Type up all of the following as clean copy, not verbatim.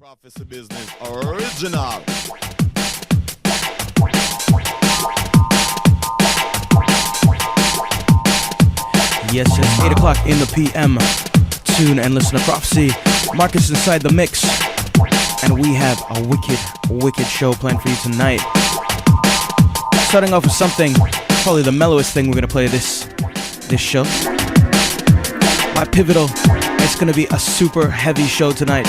Prophecy Business Original. Yes, it's 8 o'clock in the PM. Tune and listen to Prophecy. Marcus inside the mix. And we have a wicked show planned for you tonight. Starting off with something, probably the mellowest thing we're going to play this show. My Pivotal. It's going to be a super heavy show tonight.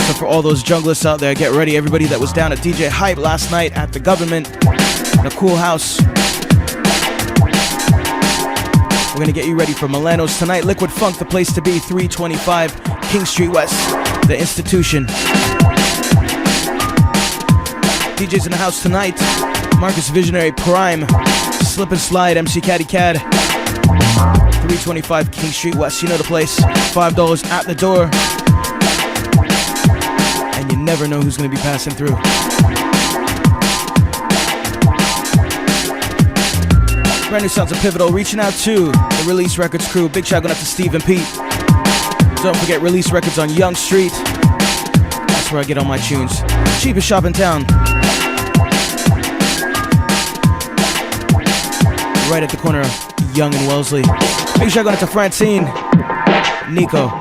So for all those junglists out there, get ready. Everybody that was down at DJ Hype last night at the Government, the Cool House. We're going to get you ready for Milano's tonight. Liquid Funk, the place to be, 325 King Street West, the institution. DJs in the house tonight, Marcus Visionary Prime, Slip and Slide, MC Caddy Cad, 325 King Street West, you know the place, $5 at the door. And you never know who's going to be passing through. Brand new sounds of Pivotal, reaching out to the Release Records crew. Big shout out to Steve and Pete. Don't forget Release Records on Young Street. That's where I get all my tunes. Cheapest shop in town. Right at the corner of Young and Wellesley. Big shout out to Francine, Nico.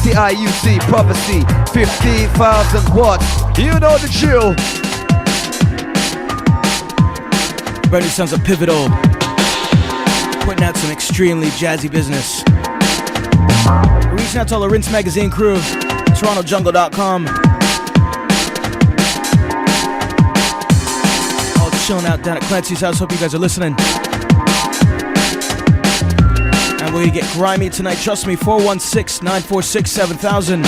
CIUC Prophecy, 15,000 watts. You know the drill. Brand new sounds of Pivotal. Putting out some extremely jazzy business. Reaching out to all the Rinse Magazine crew. TorontoJungle.com. All chilling out down at Clancy's house. Hope you guys are listening. And we're gonna get grimy tonight, trust me. 416-946-7000.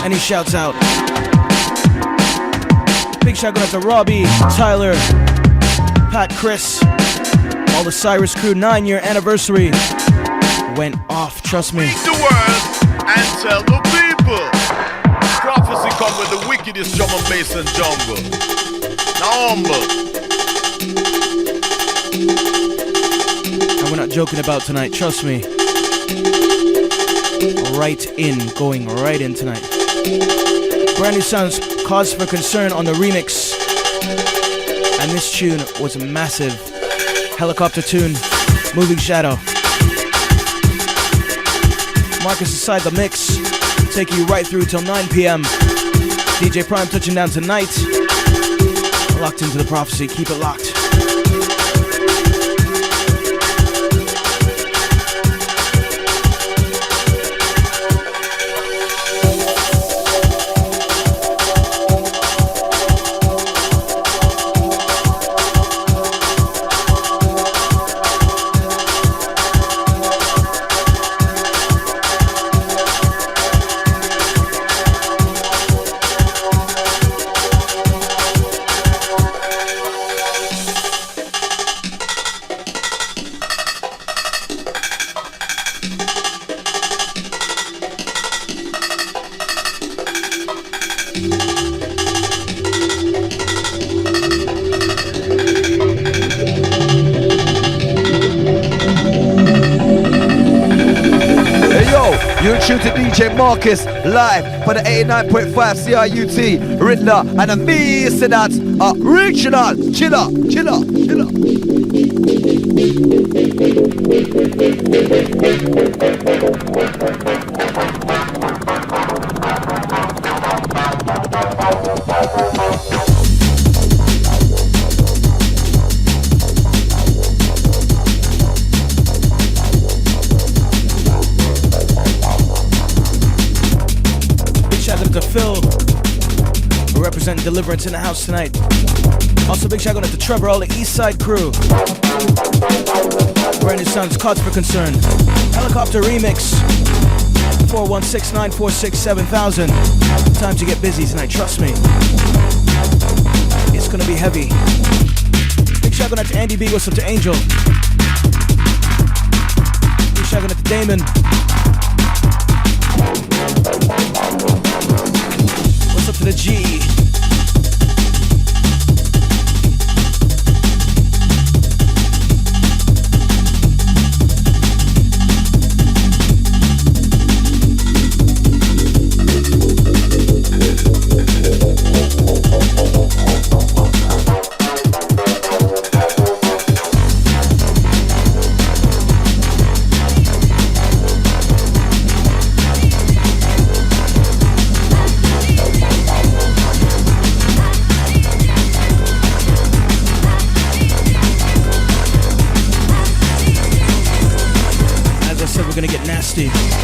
Any shouts out? Big shout out to Robbie, Tyler, Pat, Chris, all the Cyrus crew. 9-year anniversary went off, trust me. Feed the world and tell the people. Prophecy come with the wickedest drum and bass and jungle. Now humble. And we're not joking about tonight, trust me. Going right in tonight. Brand new sounds, Cause for Concern on the remix. And this tune was massive. Helicopter tune, Moving Shadow. Marcus inside the mix, taking you right through till 9 PM. DJ Prime touching down tonight. Locked into the Prophecy, keep it locked. Hey yo, you're tuned to DJ Marcus live for the 89.5 CRUT Riddler and a miss that original chiller. To Phil, we're representing Deliverance in the house tonight. Also, big shout out to Trevor, all the East Side crew. Brand new songs, Cause for Concern. Helicopter Remix. 416-946-7000. Time to get busy tonight, trust me. It's gonna be heavy. Big shout out to Andy B, what's up to Angel. Big shout out to Damon. What's up to the G?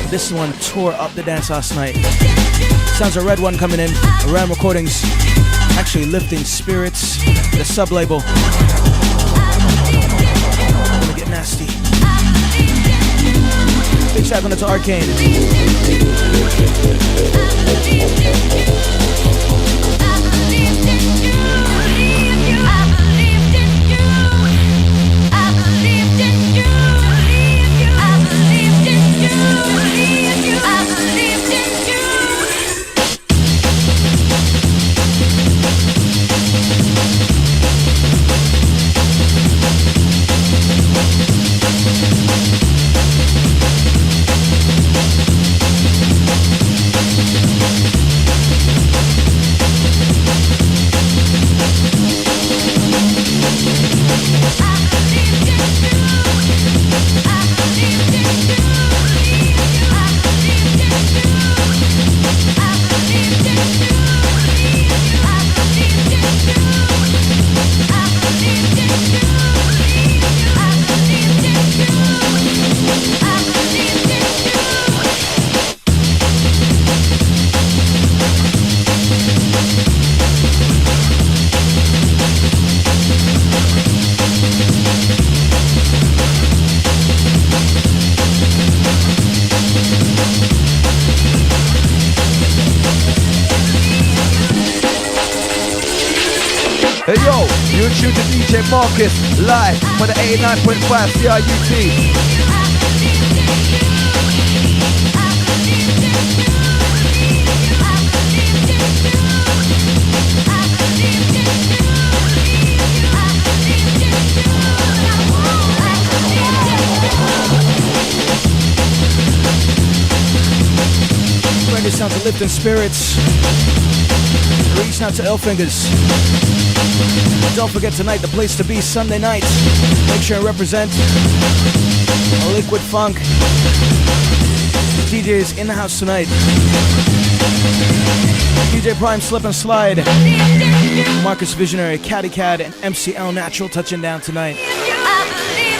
This one tore up the dance last night. Sounds a red one coming in. Ram Recordings. Actually lifting spirits. The sub label. Gonna get nasty. Big shout out to Arcane. Hey yo, you're tuned to DJ Marcus live for the 89.5 CRUT. Brand new sounds of lifting spirits. Reach out to Elfingers. Don't forget tonight, the place to be Sunday night. Make sure and represent Liquid Funk. DJs in the house tonight. DJ Prime, Slip and Slide. Marcus Visionary, Caddy Cad, and MCL Natural touching down tonight. I believe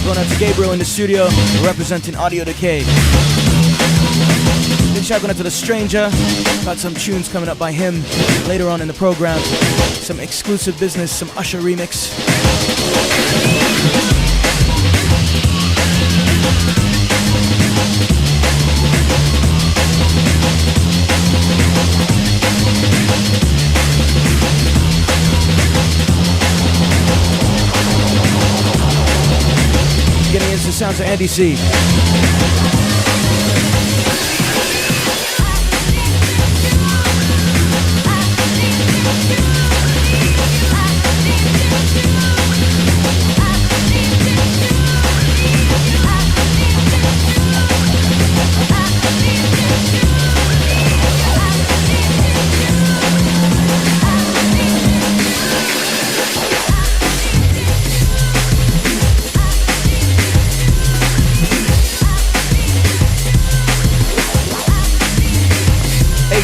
going out to Gabriel in the studio, representing Audio Decay. Big shout going out to The Stranger. Got some tunes coming up by him later on in the program. Some exclusive business, some Usher remix. Getting into the sounds of Andy C.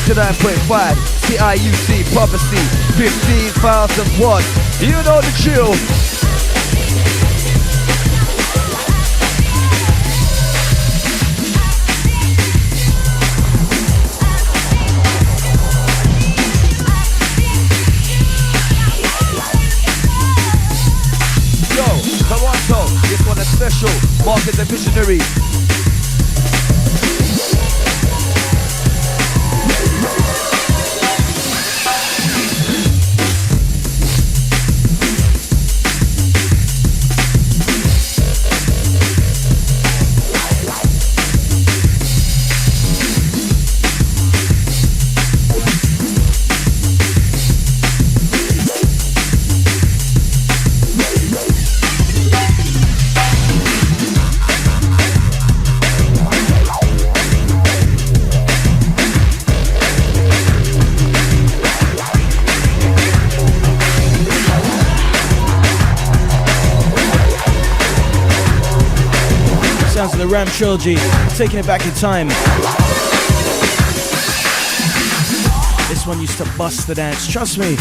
To 9.5 CIUT Prophecy 15,000 watts. You know the chill. Yo, Toronto, this one is special. Marcus and Missionary. The Ram Trilogy, taking it back in time. This one used to bust the dance, trust me.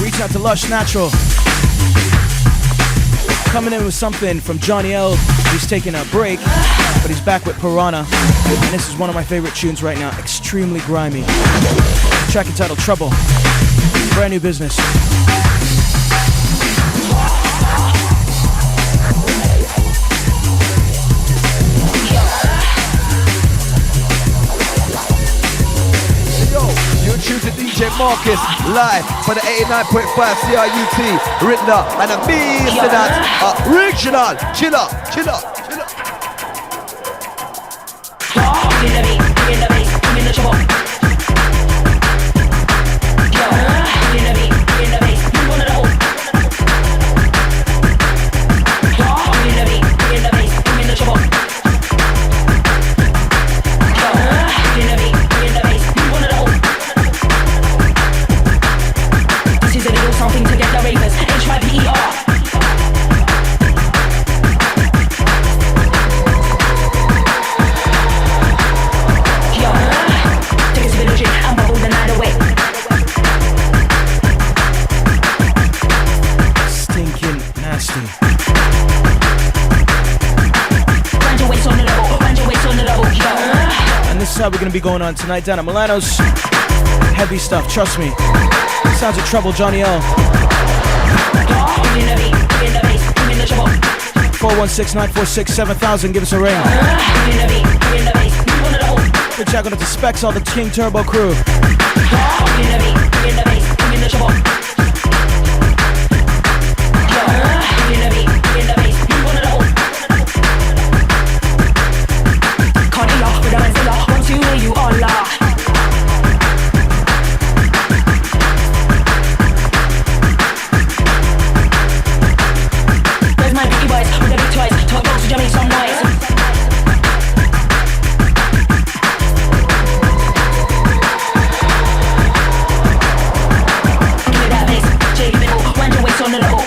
Reach out to Lush Natural. Coming in with something from Johnny L, who's taking a break, but he's back with Piranha. And this is one of my favorite tunes right now, extremely grimy. Track entitled Trouble. Brand new business. Choose the DJ Marcus live for the 89.5 CIUT Riddler and a beast to that original chiller. How we're gonna be going on tonight down at Milano's. Heavy stuff, trust me. Sounds of Trouble, Johnny L. 416-946-7000, give us a ring. Good check on it to Specs, all the King Turbo crew. You all are. There's my biggie boys with the big toys. Talk box to Jimmy some noise. Give me that bass, shake it, wind your waist on the level.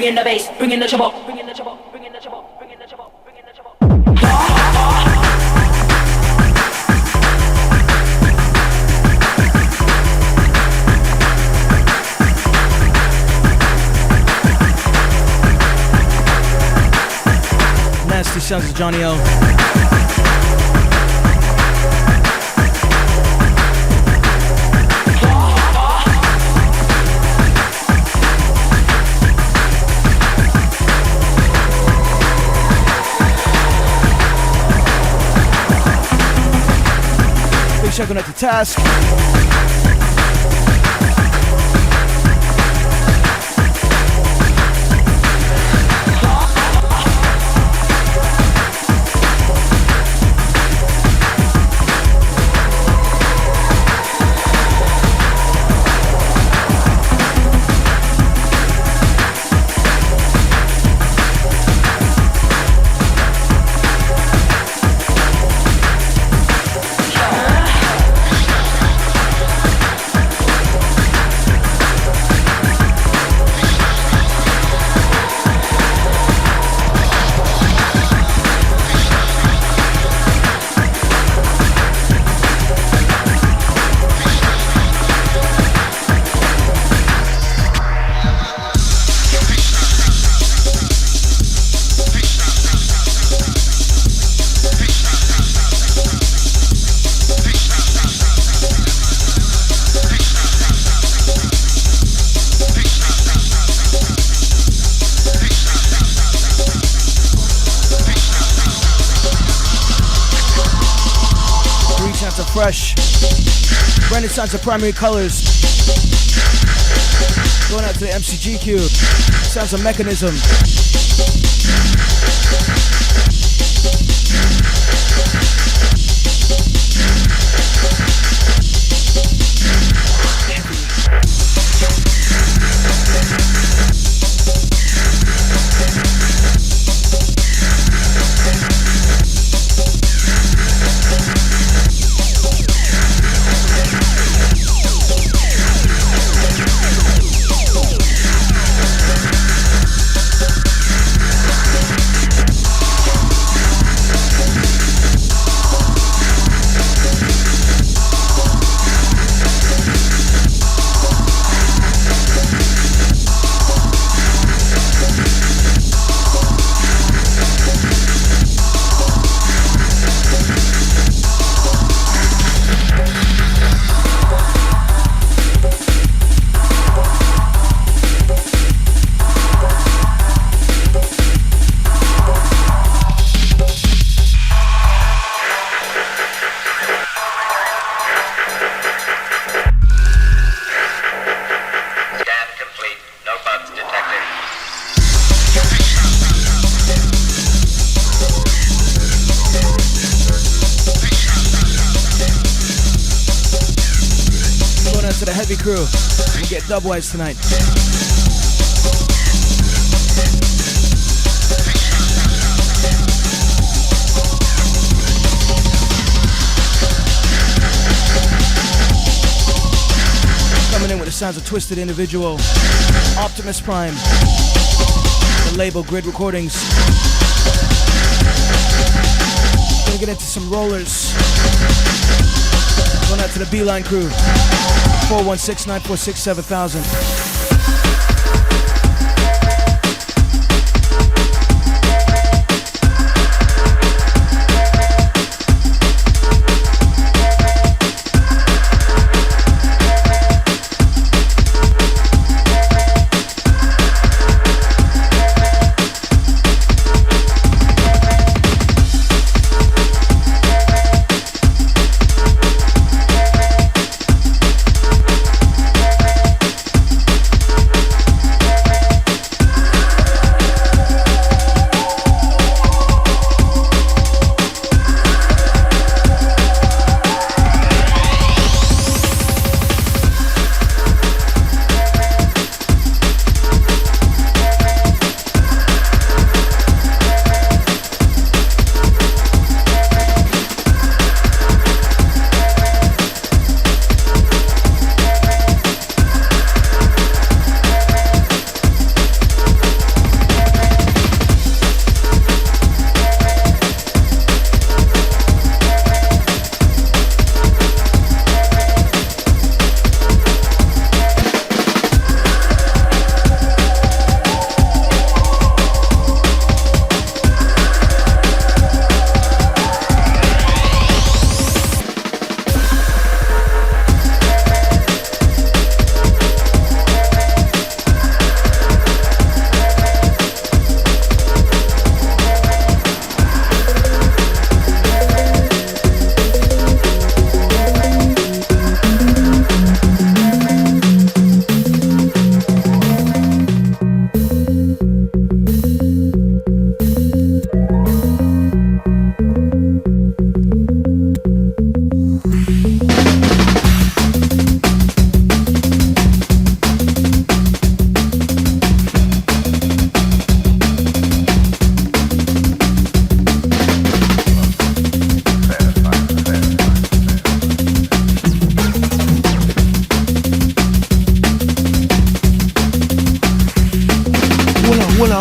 bringing the bass, bringing the trouble, bringing the trouble, bringing the trouble, bringing the trouble, bringing the trouble. Nasty sounds of Johnny O. Big shout out to Task. Fresh. Brandon sounds of Primary Colors. Going out to the MCGQ. Sounds of Mechanism. Crew. We get Dubwise tonight. Coming in with the sounds of Twisted Individual, Optimus Prime, the label Grid Recordings. Gonna get into some rollers. Going out to the Beeline crew. 416-946-7000.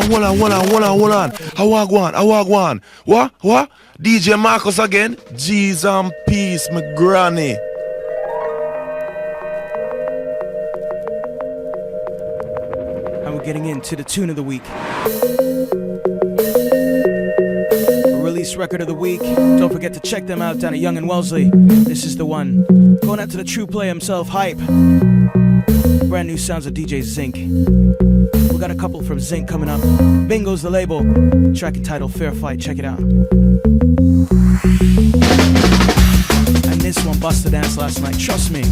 hold on. How I go on? What? DJ Marcus again? G's and peace, my granny. And we're getting into the tune of the week. Release record of the week. Don't forget to check them out down at Young and Wellesley. This is the one. Going out to the true player himself, Hype. Brand new sounds of DJ Zinc. We got a couple from Zinc coming up. Bingo's the label. Track entitled Fair Fight. Check it out. And this one busted dance last night. Trust me.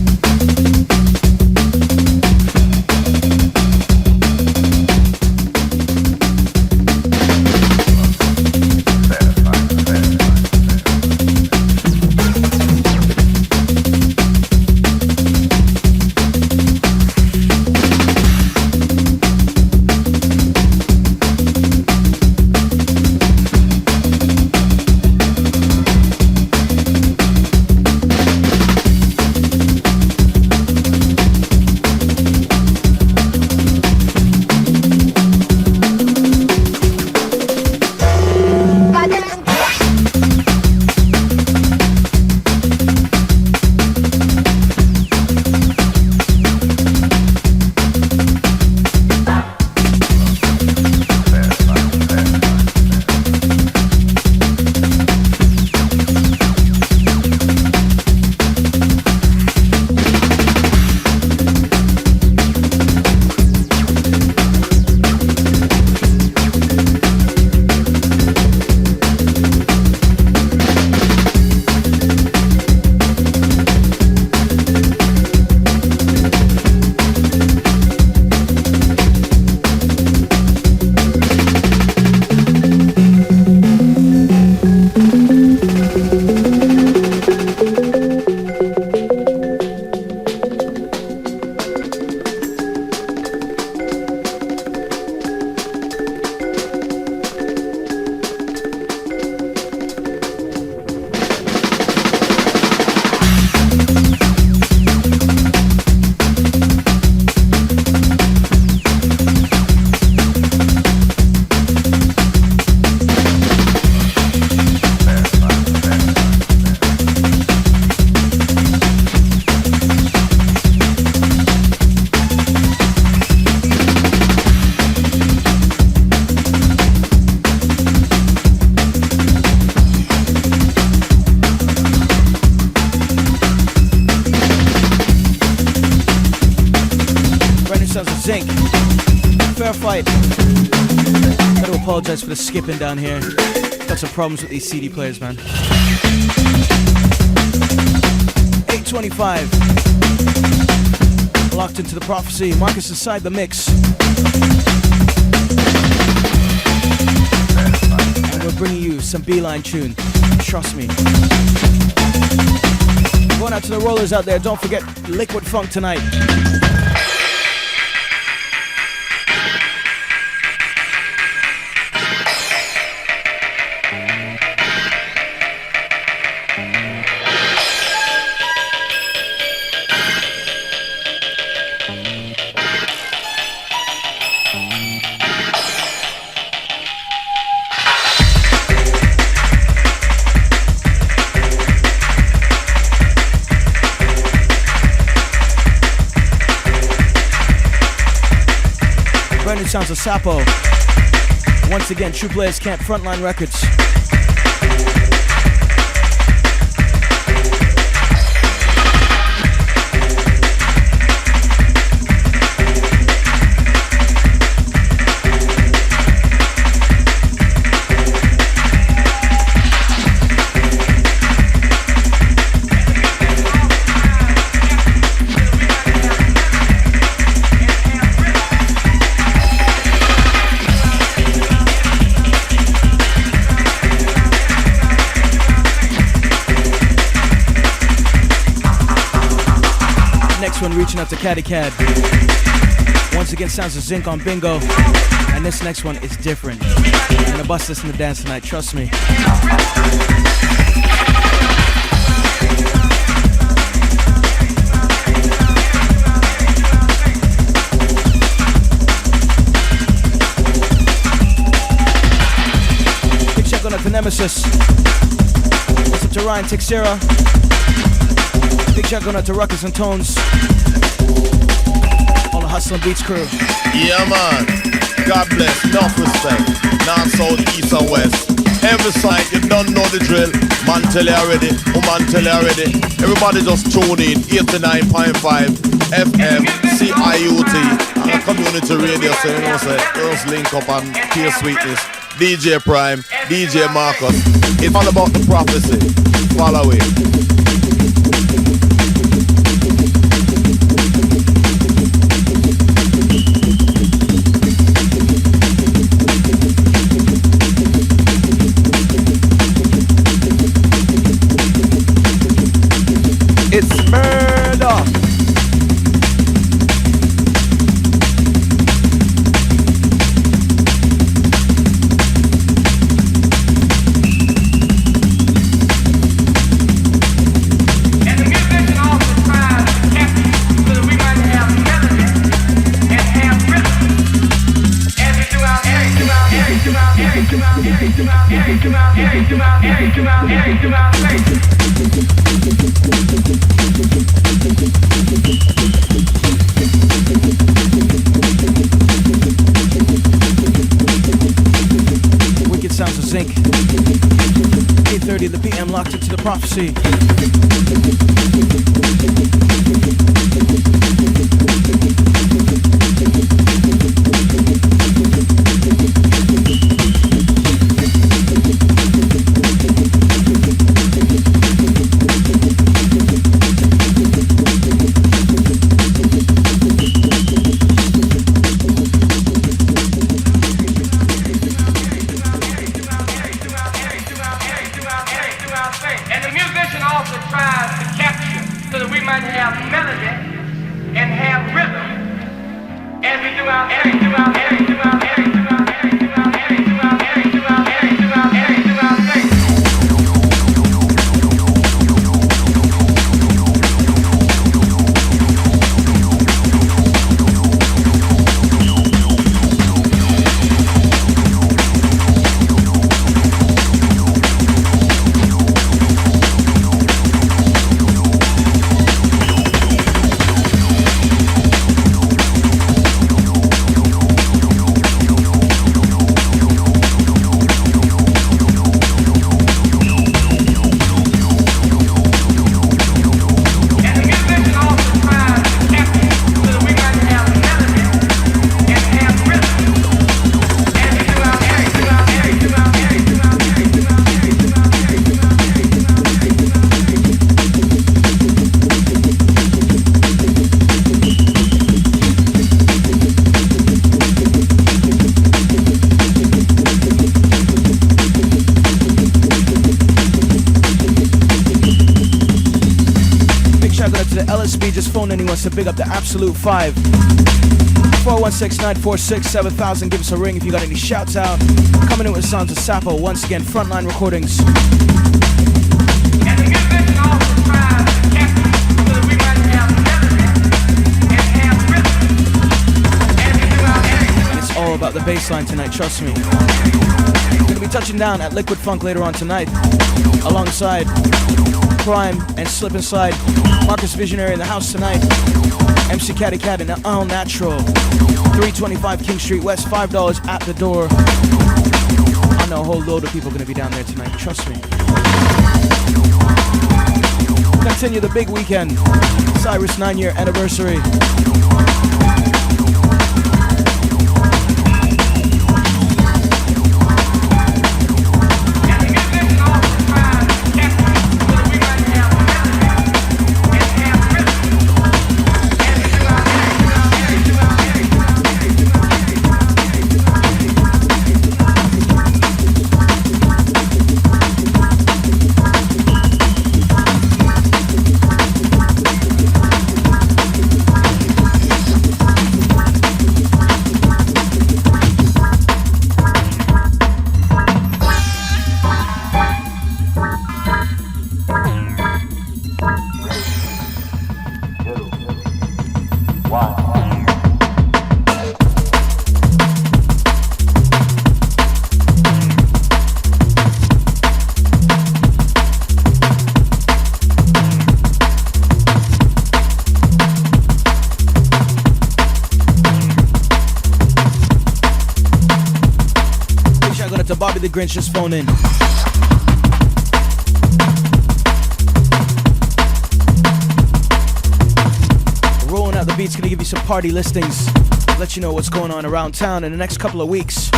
Zinc. Fair Fight. Gotta apologize for the skipping down here. Got some problems with these CD players, man. 8:25. Locked into the prophecy. Marcus inside the mix. And we're bringing you some Beeline tune. Trust me. Going out to the rollers out there. Don't forget Liquid Funk tonight. Sounds of Sapo. Once again, True Players Camp, Frontline Records. One reaching out to Caddy Cad. Once again, sounds of Zinc on Bingo. And this next one is different. I'm gonna bust this in the dance tonight, trust me. Texas. What's up to Ryan Texera? Big shout going out to Ruckus and Tones. All the Hustle and Beats crew. Yeah, man. God bless. Enough respect. North, south, east, and west. Every side, you don't know the drill. Man tell you already. Woman tell you already. Everybody just tune in. 89.5 FM CIUT. And a community radio, so you know, say, just link up and peer sweetness. DJ Prime, DJ Marcus. It's all about the prophecy. Follow it. It's murder. Wicked sounds of zinc. 8:30 the PM locked into the prophecy. Just phone anyone to big up the Absolute 5. 416-946-7000. Give us a ring if you got any shouts out. Coming in with sounds of Sapo. Once again, Frontline Recordings. And it's all about the bassline tonight, trust me. Gonna be touching down at Liquid Funk later on tonight, alongside Prime and Slip Inside. Marcus Visionary in the house tonight. MC Catty Cat and All Natural. 325 King Street West, $5 at the door. I know a whole load of people are going to be down there tonight, trust me. Continue the big weekend. Cyrus 9-year anniversary. the Grinch, just phone in. Rolling out the beats, gonna give you some party listings. Let you know what's going on around town in the next couple of weeks.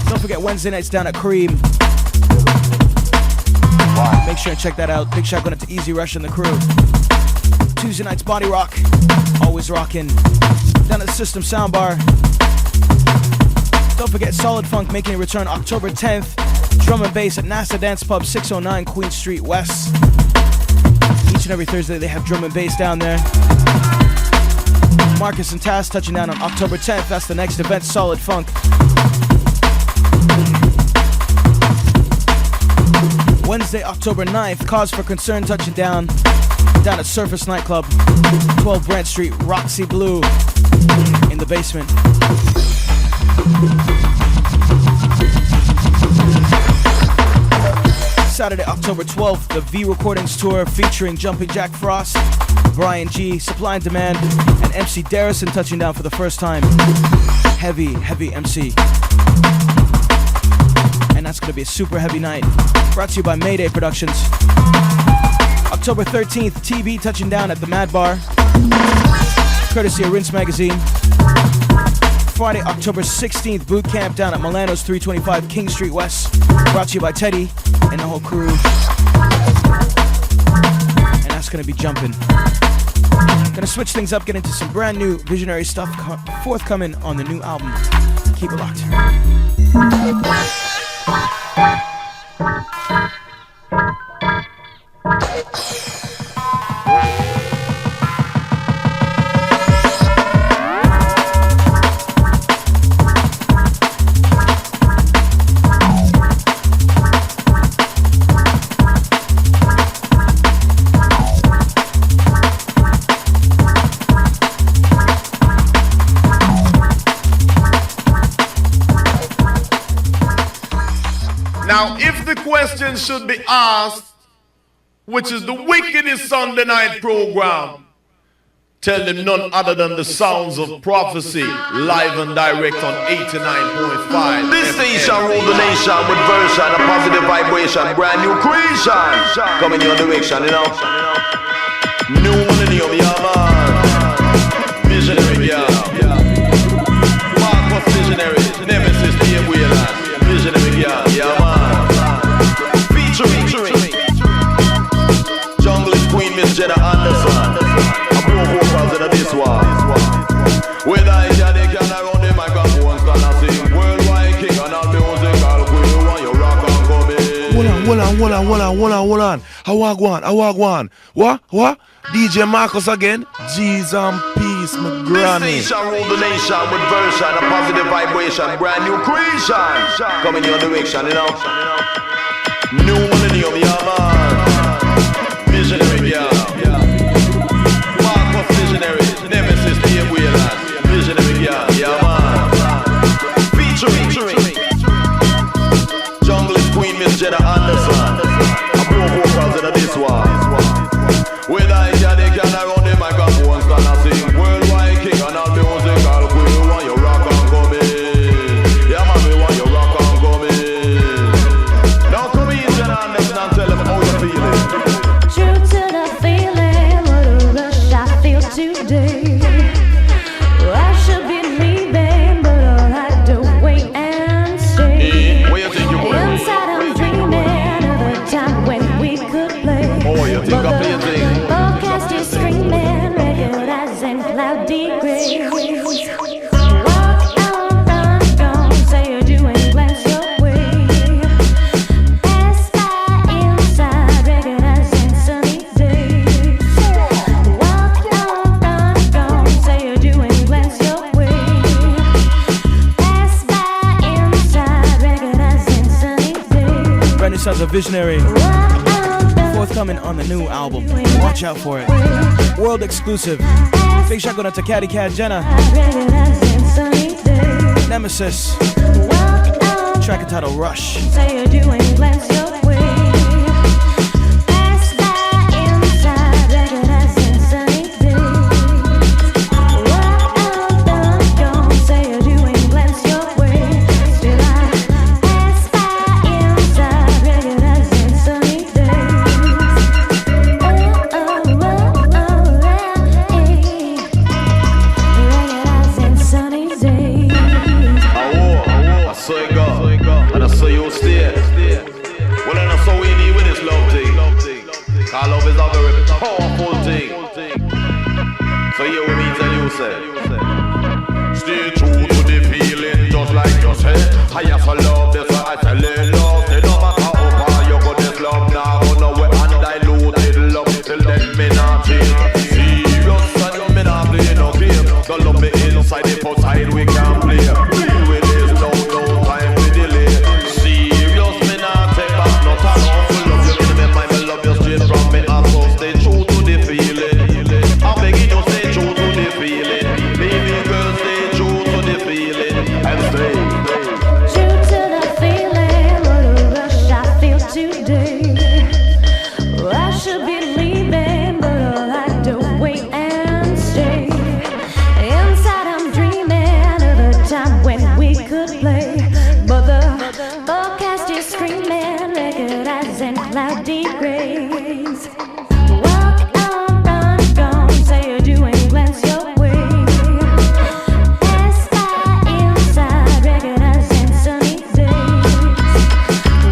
Don't forget Wednesday nights down at Cream. Make sure and check that out. Big shout out to Easy Rush and the crew. Tuesday nights Body Rock, always rocking. Down at the System Soundbar. Don't forget Solid Funk making a return October 10th. Drum and bass at NASA Dance Pub, 609 Queen Street West. Each and every Thursday they have drum and bass down there. Marcus and Taz touching down on October 10th. That's the next event, Solid Funk. Wednesday, October 9th, Cause for Concern touching down at Surface Nightclub, 12 Brent Street, Roxy Blue, in the basement. Saturday, October 12th, the V Recordings Tour featuring Jumping Jack Frost, Brian G, Supply and Demand, and MC Darrison touching down for the first time. Heavy MC. And that's going to be a super heavy night. Brought to you by Mayday Productions. October 13th, TB touching down at the Mad Bar, courtesy of Rinse Magazine. Friday, October 16th, boot camp down at Milano's 325 King Street West, brought to you by Teddy and the whole crew. And that's going to be jumping. Gonna switch things up, get into some brand new visionary stuff forthcoming on the new album. Keep it locked. Now, if the question should be asked, which is the wickedest Sunday night program, tell them none other than the sounds of prophecy, live and direct on 89.5. This station rule the nation with version, a positive vibration, brand new creation. Coming your direction, you know. New millennium, yeah man. Visionary, yeah. Marcus Visionary, Nemesis, Dave Whelan. Visionary, yeah man. Featuring Jungle is Queen Miss Jenna Anderson. A pro vocals in this one. Whether it's a they can around the microphones gonna sing worldwide king and all musical queen. Want you rock and come in. Hold on. I walk one. What? DJ Marcus again. G's and peace, my granny. This station rule the nation with version, a positive vibration, brand new creation. Coming your direction, you know. New millennium, yeah man. Visionary, yeah. Marcus Visionary, Nemesis, Dave Whelan. Visionary, yeah man. Featuring Jungle is Queen Miss Jenna Anderson. A pro vocals in this one. Whether it's a they can around the microphones gonna sing worldwide king and all musical queen. Want you rock and come in. Yeah man, we want you rock and come in. Now come in Jenna Anderson and tell them how you feeling. True to the feeling, what a rush I feel today. I should be leaving, but I'll have to wait and see. Where you think you're going? Inside I'm dreaming of a time when we could play. Oh, you think I'm playing things? Forecast is screaming, regular as in cloudy gray. Walk on, run, say you're doing glance your way. Pass by inside, regular as in sunny days. Walk on, run, say you're doing glance your way. Pass by inside, regular as in sunny days. Brand new sounds of Visionary. Walk on, Forthcoming on the new album. Watch out for it. World exclusive. Big shout out to Catty Cat Jenna. regular as in sunny days. Nemesis. Walk on. Track entitled Rush. Say you're doing glance your way. Pass by inside, regular as in sunny days. Walk out, don't say Cause love is a very powerful thing. So here we meet and you say, stay true to the feeling, just like you said. I have to love this, I tell it love. It no matter how far you go, this love now go nowhere undiluted love. Till then me not change. Serious and me not play no game. Don't love me inside, if outside we can't play. Real with this, no time to delay. Serious, me not take back no time. Full of you in me mind, me love you straight from me heart. So stay true to the feeling. I'm begging you, stay true to the feeling. Baby girl, stay true to the feeling. And stay. True to the feeling, what a rush I feel today. I should be leaving, but I like to wait and stay. Inside I'm dreaming of the time when we could play, but the forecast is screaming, naked eyes and cloudy grays. Walk on, run, gone, say you're doing, glance your way. Pass by inside, naked eyes and sunny days.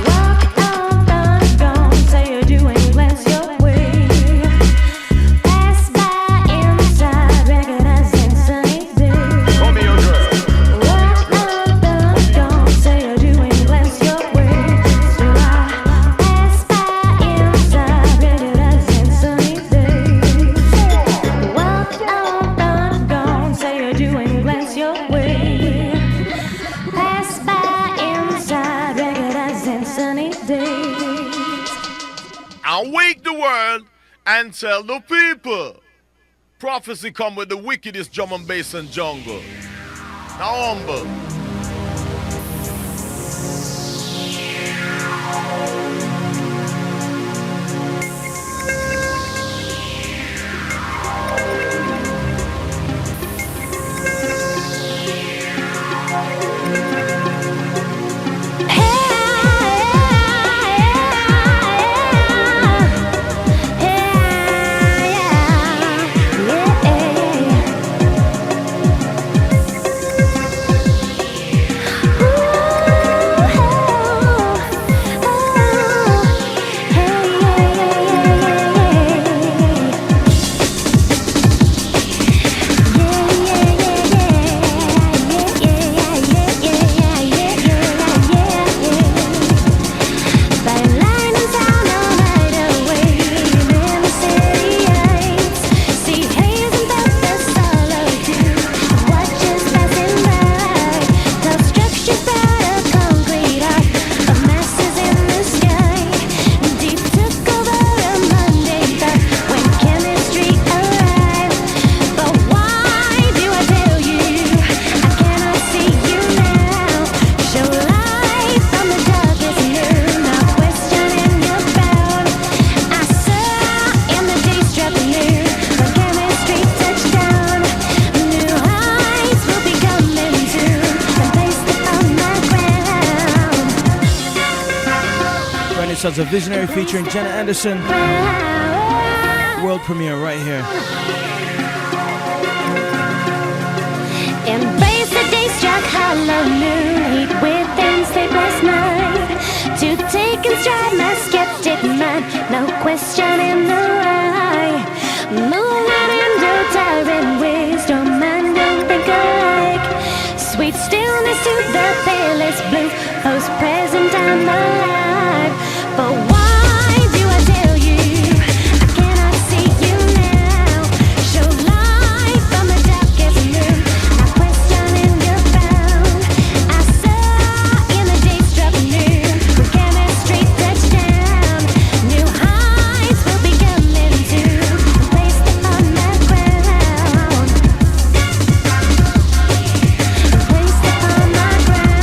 Walk on, run, gone, say you're doing, glance your way. Pass by inside, naked eyes and sunny days. Come here, girl. Walk on, run, gone, say you're doing, glance your way. Still I pass by inside, naked eyes and sunny days. Walk on, run, gone, say you're doing, glance your way. Pass by inside, naked eyes and sunny days. And wake the world and tell the people. Prophecy come with the wickedest drum and bass and jungle. Now humble. Sons of Visionary featuring Jenna Anderson. World premiere right here. Embrace the day struck hollow noon, heat within sleepless night. To take in stride my skeptic mind, no question in the right. Moonlight and tyrant wisdom, man don't think alike. Sweet stillness to the palest blue, post present I'm alive. But why do I tell you I cannot see you now? Show light from the darkest noon, not questioning your bound. I saw in the day struck noon, with chemistry touched down. New heights will be coming to, placed upon my ground. Placed upon my ground.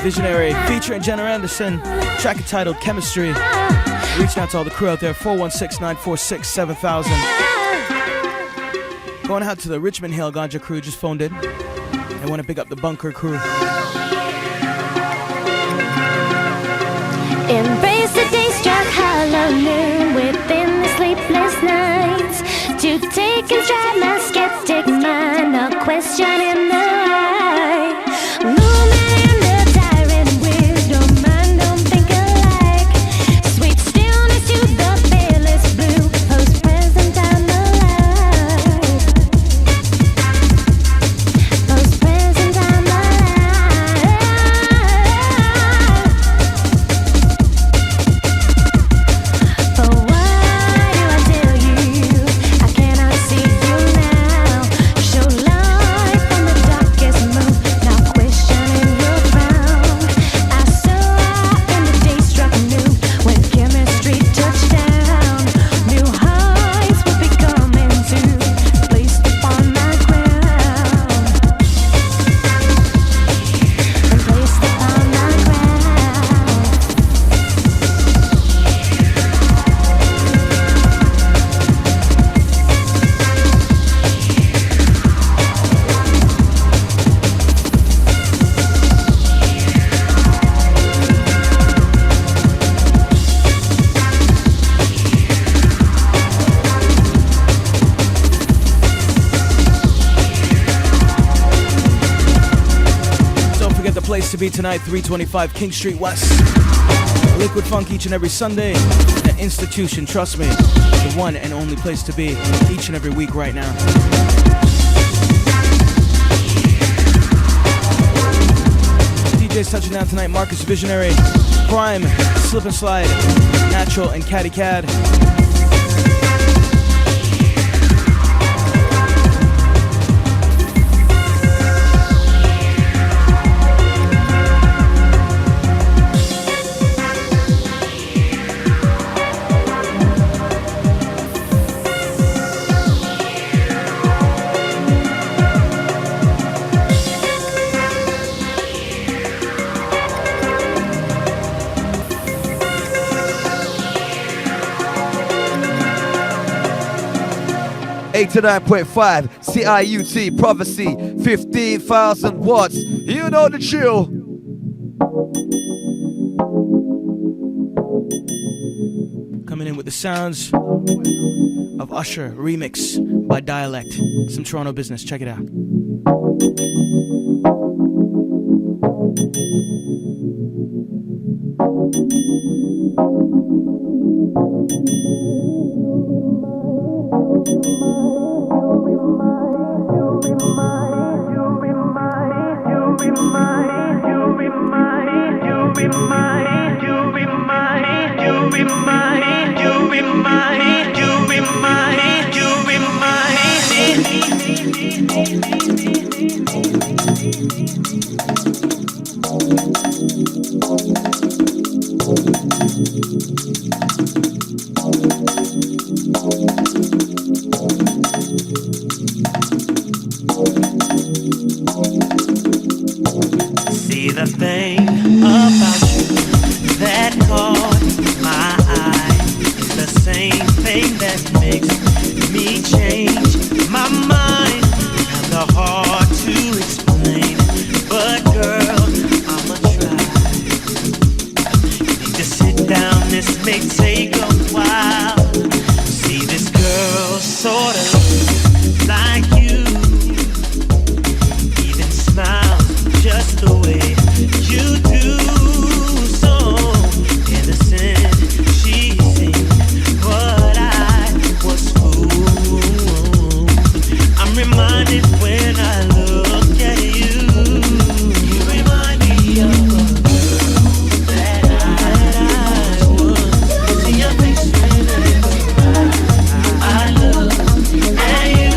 Visionary featuring Jenna Anderson. Track entitled Chemistry. Reaching out to all the crew out there. 416-946-7000. Going out to the Richmond Hill Ganja crew. Just phoned in. They want to pick up the Bunker crew. Embrace the day-struck hollow noon within the sleepless nights. To take and stride my skeptic mind, no question in the light. Moving in the tyrant wisdom, mind don't think alike. Sweet stillness to the fearless blue, whose present I'm alive. Whose present I'm alive. But why do I tell you I cannot see you now? Show light from the darkest moon, now questioning your crown. I saw in the day struck noon when chemistry touched down. New heights would be coming to, placed upon my crown. And placed upon my crown. Don't forget the place to be tonight, 325 King Street West. Liquid Funk each and every Sunday. The institution, trust me, the one and only place to be each and every week right now. DJs touching down tonight, Marcus Visionary, Prime, Slip and Slide, Natural, and Catty Cad. To 9.5 CIUT Prophecy, 15,000 watts. You know the chill. Coming in with the sounds of Usher remix by Dialect. Some Toronto business. Check it out. See the thing about you that caught my eye is the same thing that makes me change my mind. And the hard to explain, but girl, I'ma try. You need to sit down, this may take a while. See this girl sorta looks like you, even smiles just the way you do. So innocent she seemed, but I was fooled. I'm reminded when I look at you. You remind me of a girl that I was. See your face when I look at you.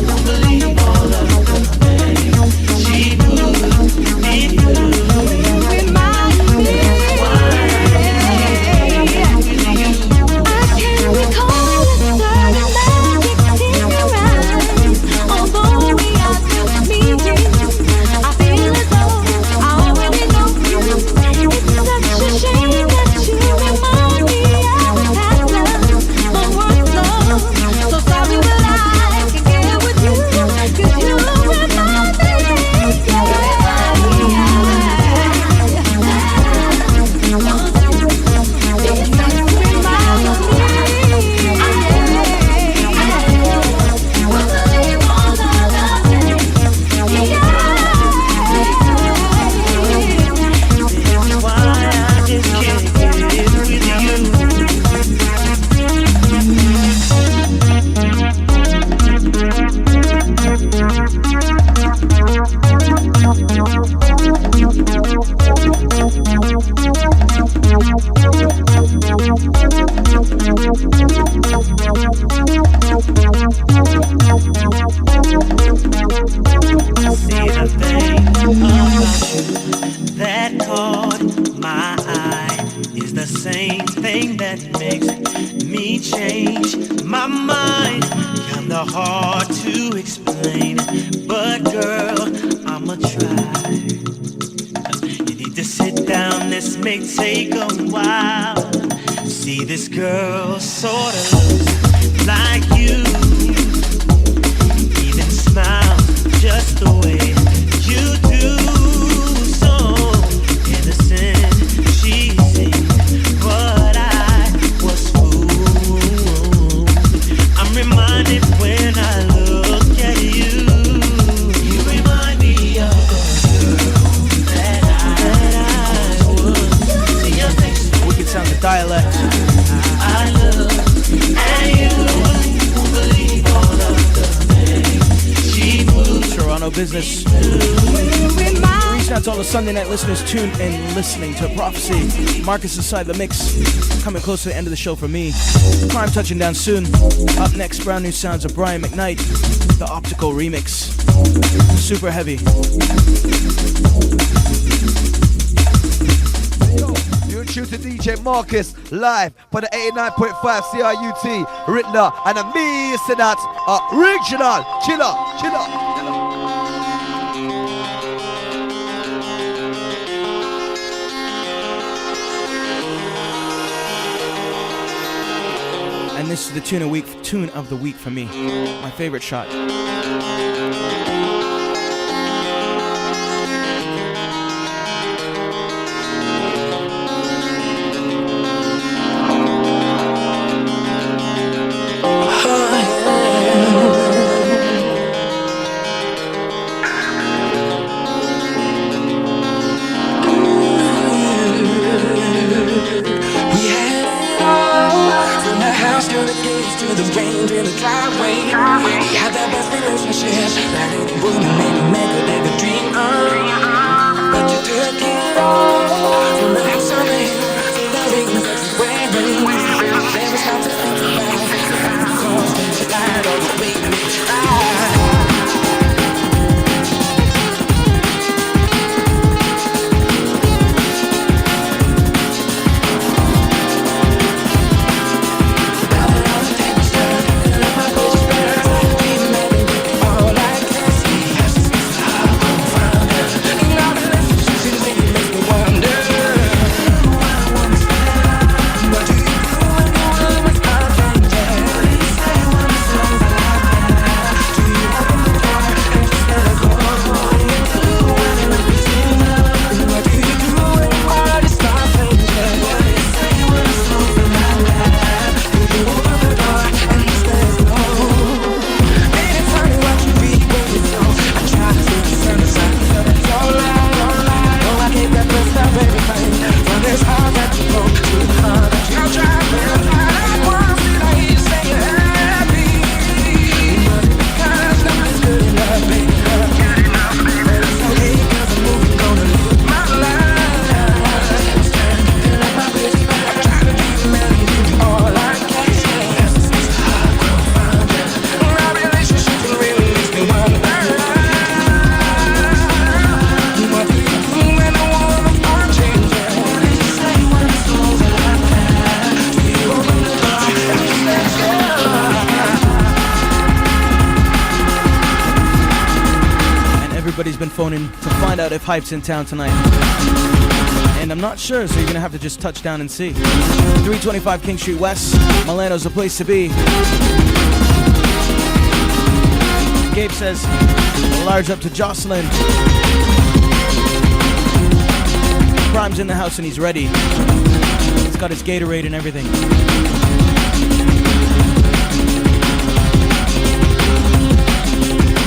Don't believe all of the things she put me through. hard to explain, but girl, I'ma try. You need to sit down, this may take a while. See, this girl sorta looks like you, even smiles just the way you do. So innocent she seemed, but I was fooled. I'm reminded when I look at you. You remind me of the girl that I was. See your face. Wicked sounds of dialect. I love, and you won't believe all of the things she moves. Toronto business. Reaching out to all the Sunday night listeners tuned in listening to Prophecy. Marcus inside the mix. Coming close to the end of the show for me. Prime touching down soon. Up next, brand new sounds of Brian McKnight. The Optical remix. Super heavy. You're tuned to DJ Marcus live for the 89.5 CRUT Rittler and a me say that original chiller. And this is the tune of the week for me. My favorite shot. To the range in the driveway. We had that best relationship that it wouldn't make a nigga dream of. But you took it all from the house on the hill to the rings that you wearing. Never stop to think about the calls that you lied all the way to make you cry. Everybody's been phoning to find out if Hype's in town tonight. And I'm not sure, so you're gonna have to just touch down and see. 325 King Street West. Milano's the place to be. Gabe says, large up to Jocelyn. Prime's in the house and he's ready. He's got his Gatorade and everything.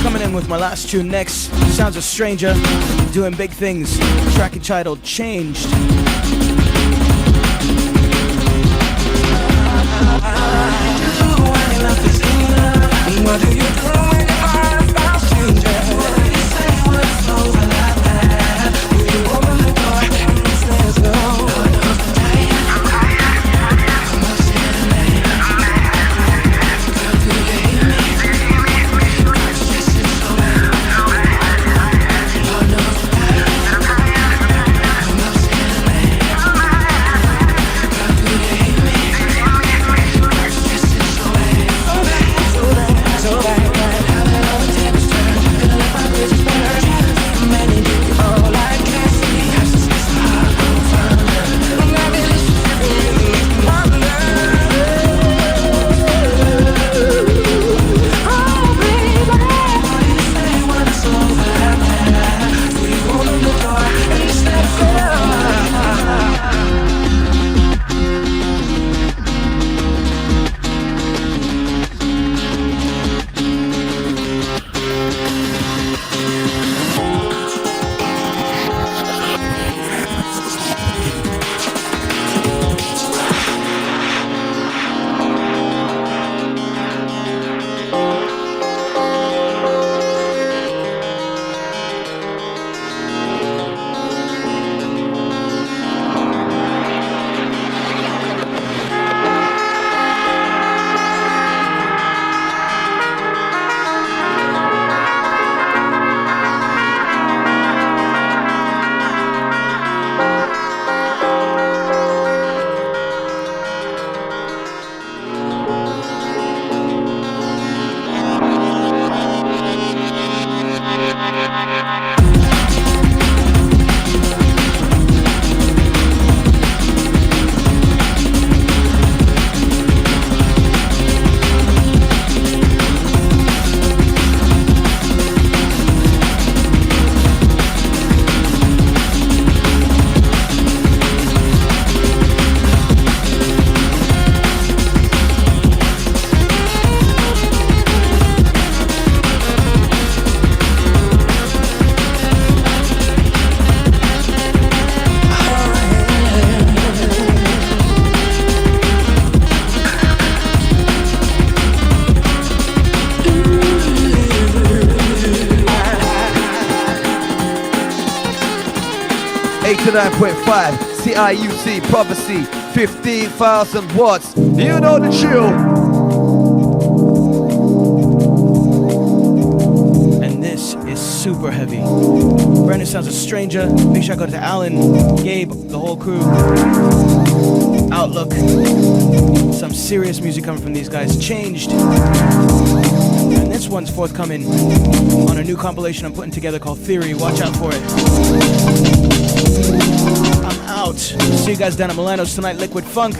Coming in with my last tune next. Sounds a Stranger, doing big things. Track entitled Changed. What do you do when your heart starts changing? What do you say when it's over like that? Will you open the door and it says no? I'm tired. I'm not saying that. Girl, do you hear me? It's just so bad. Lord knows I'm tired. I'm not saying that. Girl, do you hear me? It's just so bad. So bad. So bad. 89.5 CIUT Prophecy, 15,000 watts. You know the drill. And this is super heavy. Brandon sounds a stranger. Big shout out to Alan, Gabe, the whole crew. Outlook. Some serious music coming from these guys. Changed. And this one's forthcoming on a new compilation I'm putting together called Theory. Watch out for it. I'm out. See you guys down at Milano's tonight, Liquid Funk.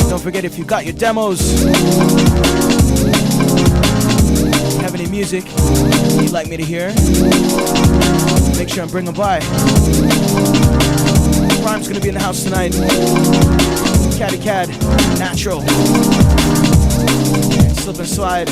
Don't forget, if you got your demos, have any music you'd like me to hear, make sure and bring them by. Prime's gonna be in the house tonight. Caddy Cad, Natural, Slip and Slide.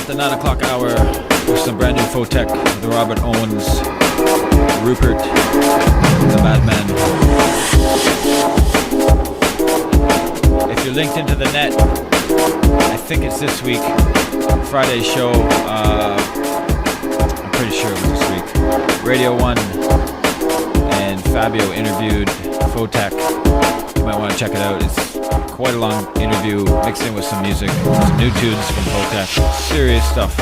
the 9 o'clock hour with some brand new Photech, the Robert Owens, Rupert, the Madman. If you're linked into the net, I think it's this week, Friday's show, I'm pretty sure it was this week. Radio 1 and Fabio interviewed Photech. You might want to check it out. It's quite a long interview mixed in with some music, some new tunes from Photech. Serious stuff.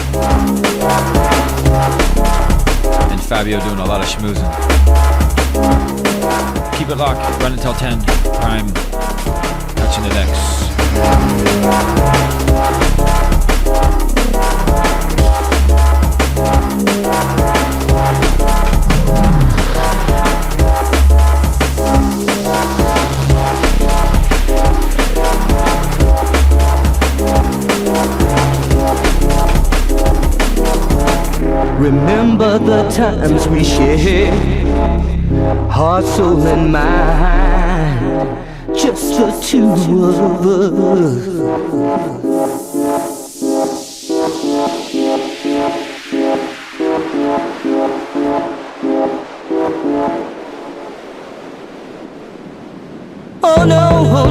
And Fabio doing a lot of schmoozing. Keep it locked, run until 10, Prime, touching the decks. Remember the times we shared, heart, soul, and mind, just the two of us. Oh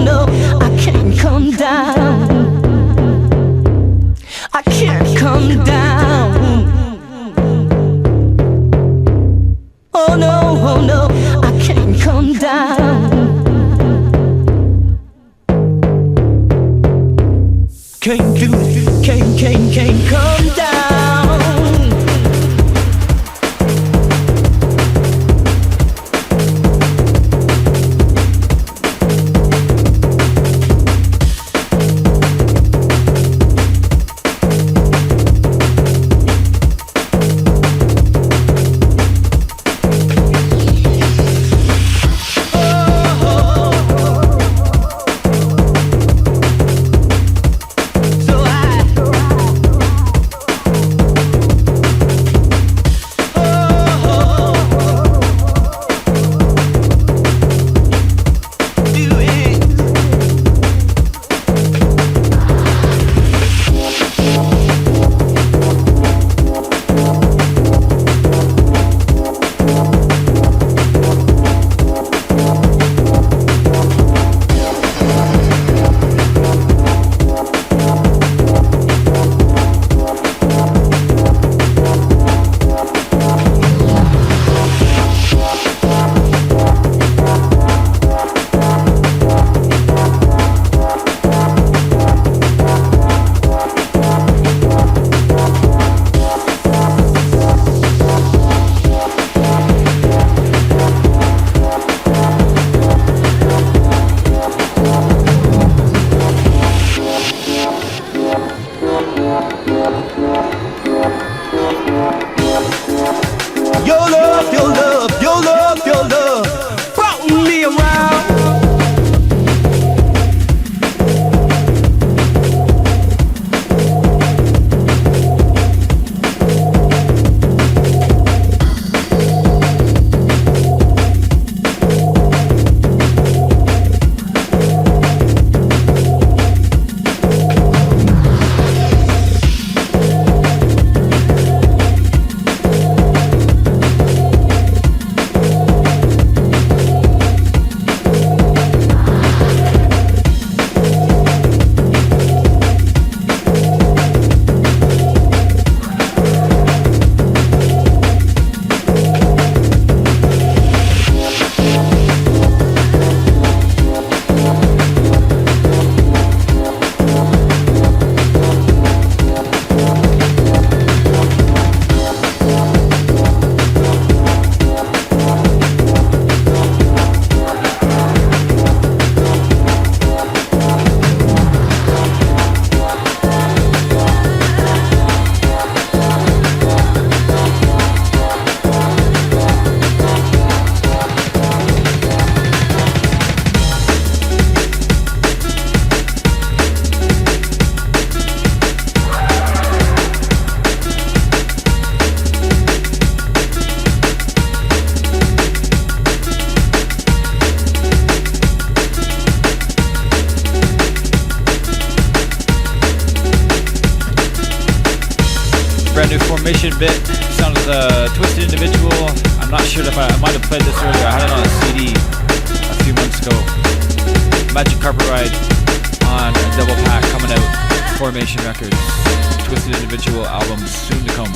no, I can't come down. I can't come down. Oh no, I can't come down. Can't do it, can't come down. brand new Formation bit. Sound of the Twisted Individual. I'm not sure if I might have played this earlier. I had it on a CD a few months ago. Magic Carpet Ride on a double pack coming out. Formation Records. Twisted Individual album soon to come.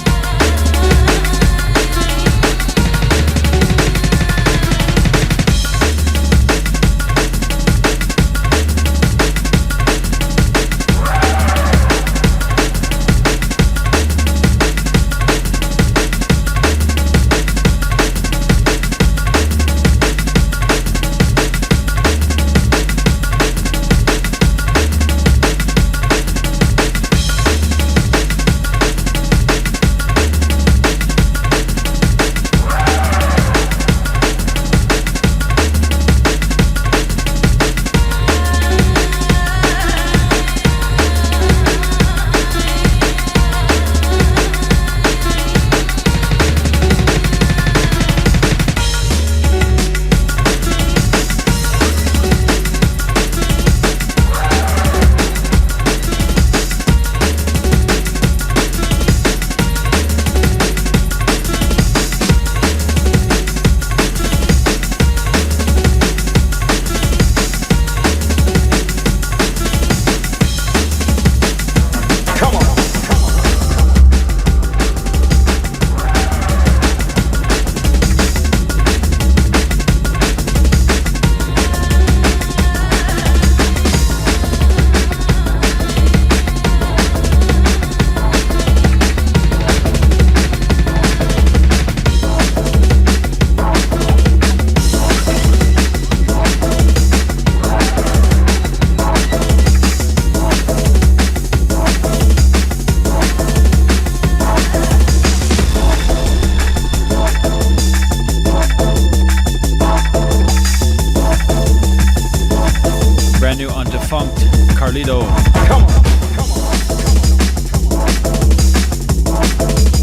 Carlito. Come on.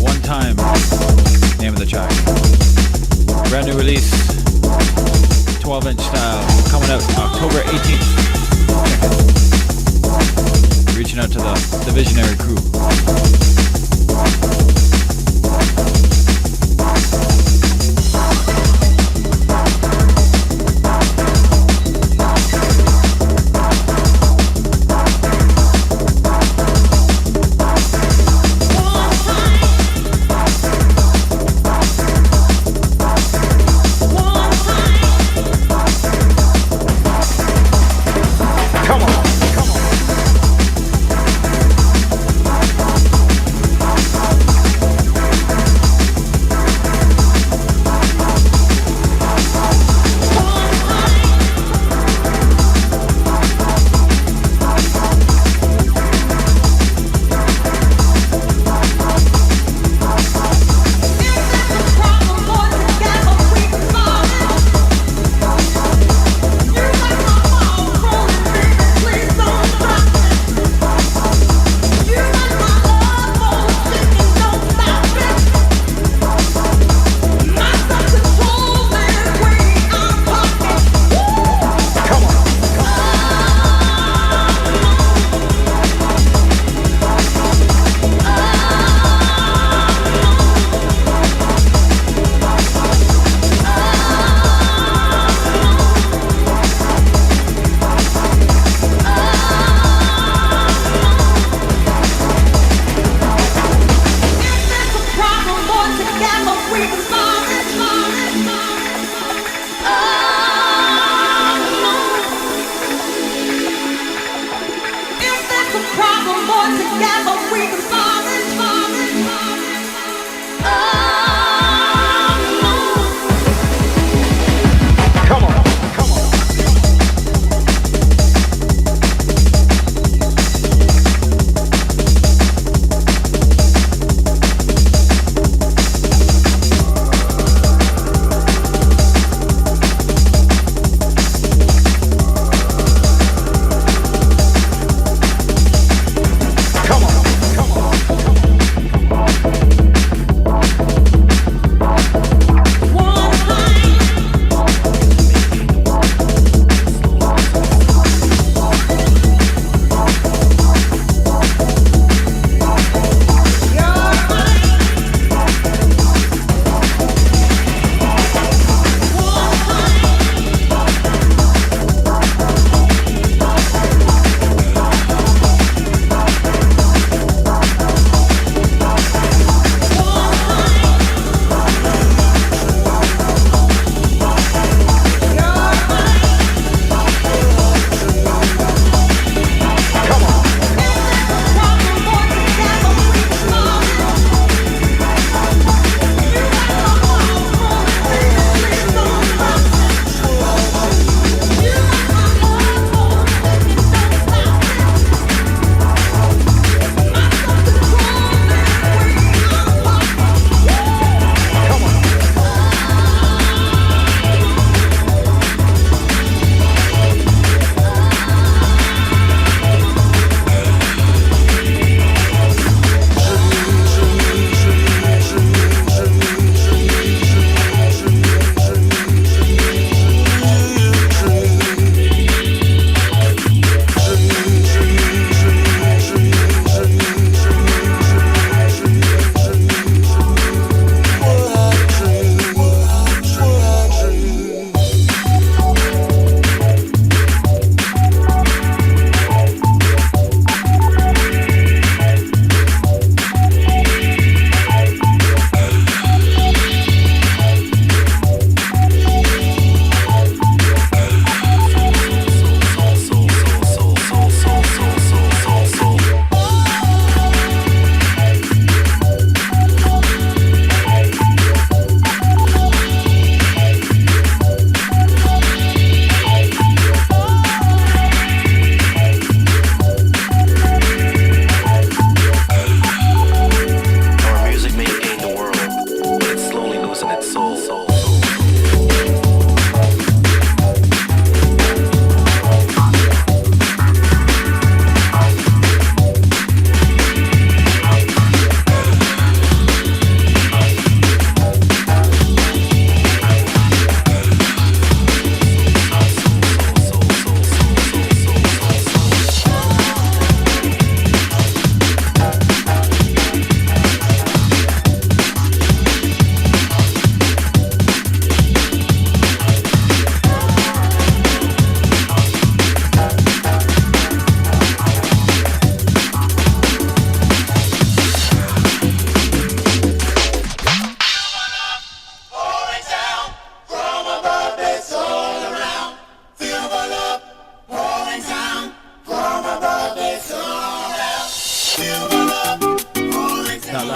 One time, name of the track. Brand new release, 12-inch style, coming out October 18th. Reaching out to the Visionary crew. Come on.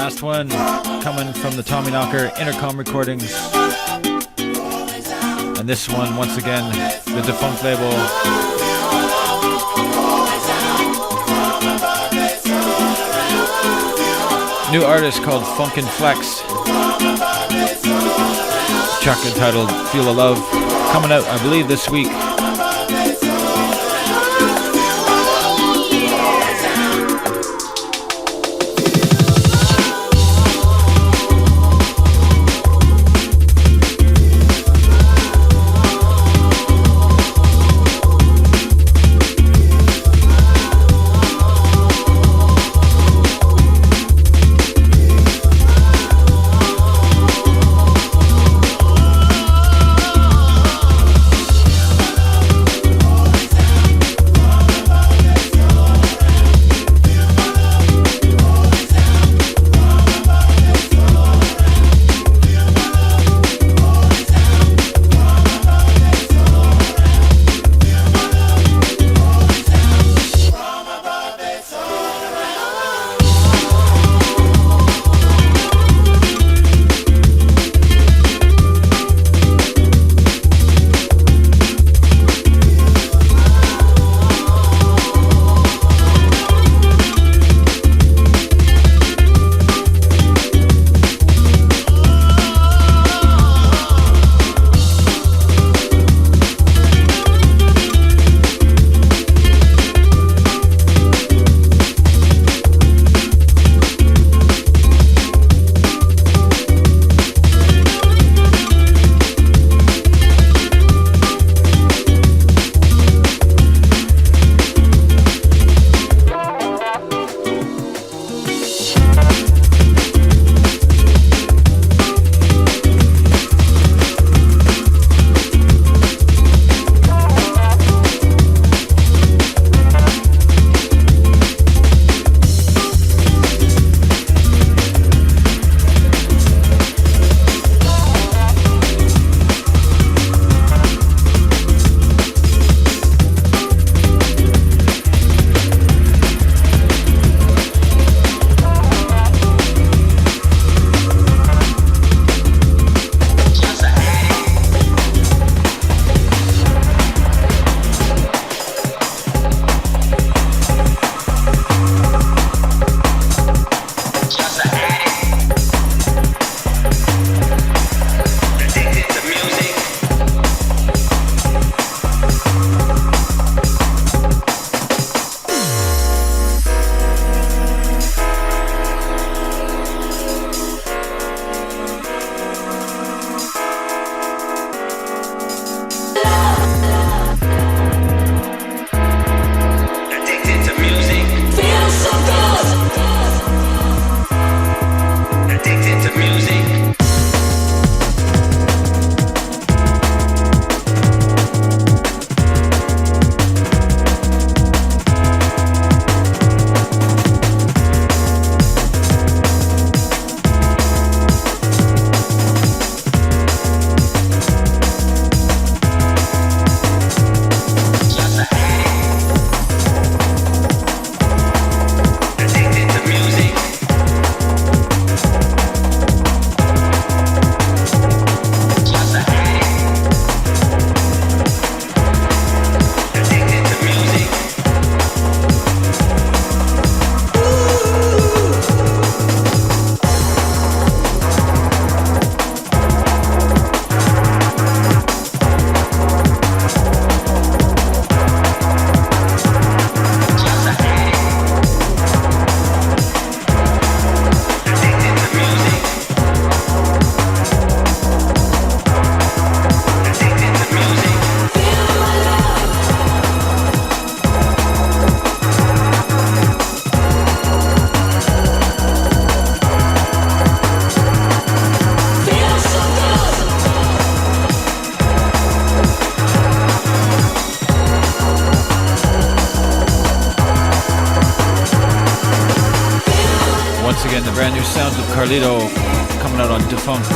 Last one coming from the Tommy Knocker Intercom Recordings. And this one, once again, the Defunct label. New artist called Funkin' Flex. Track entitled Feel the Love. Coming out, I believe, this week. Once again, the brand new sounds of Carlito coming out on Defunct.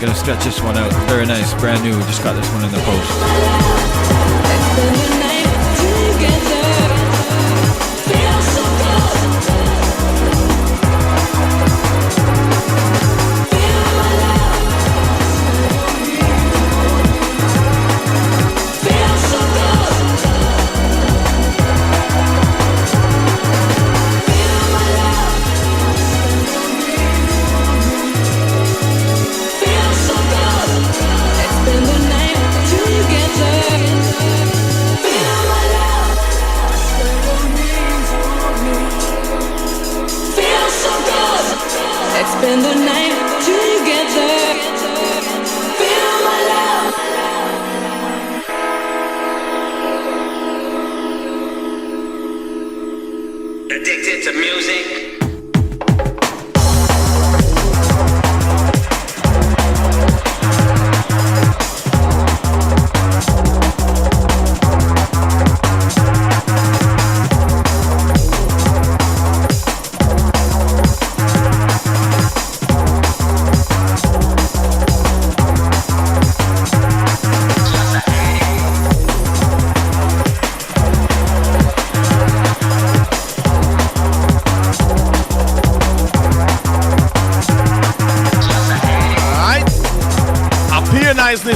Gonna sketch this one out. Very nice, brand new. Just got this one in the post.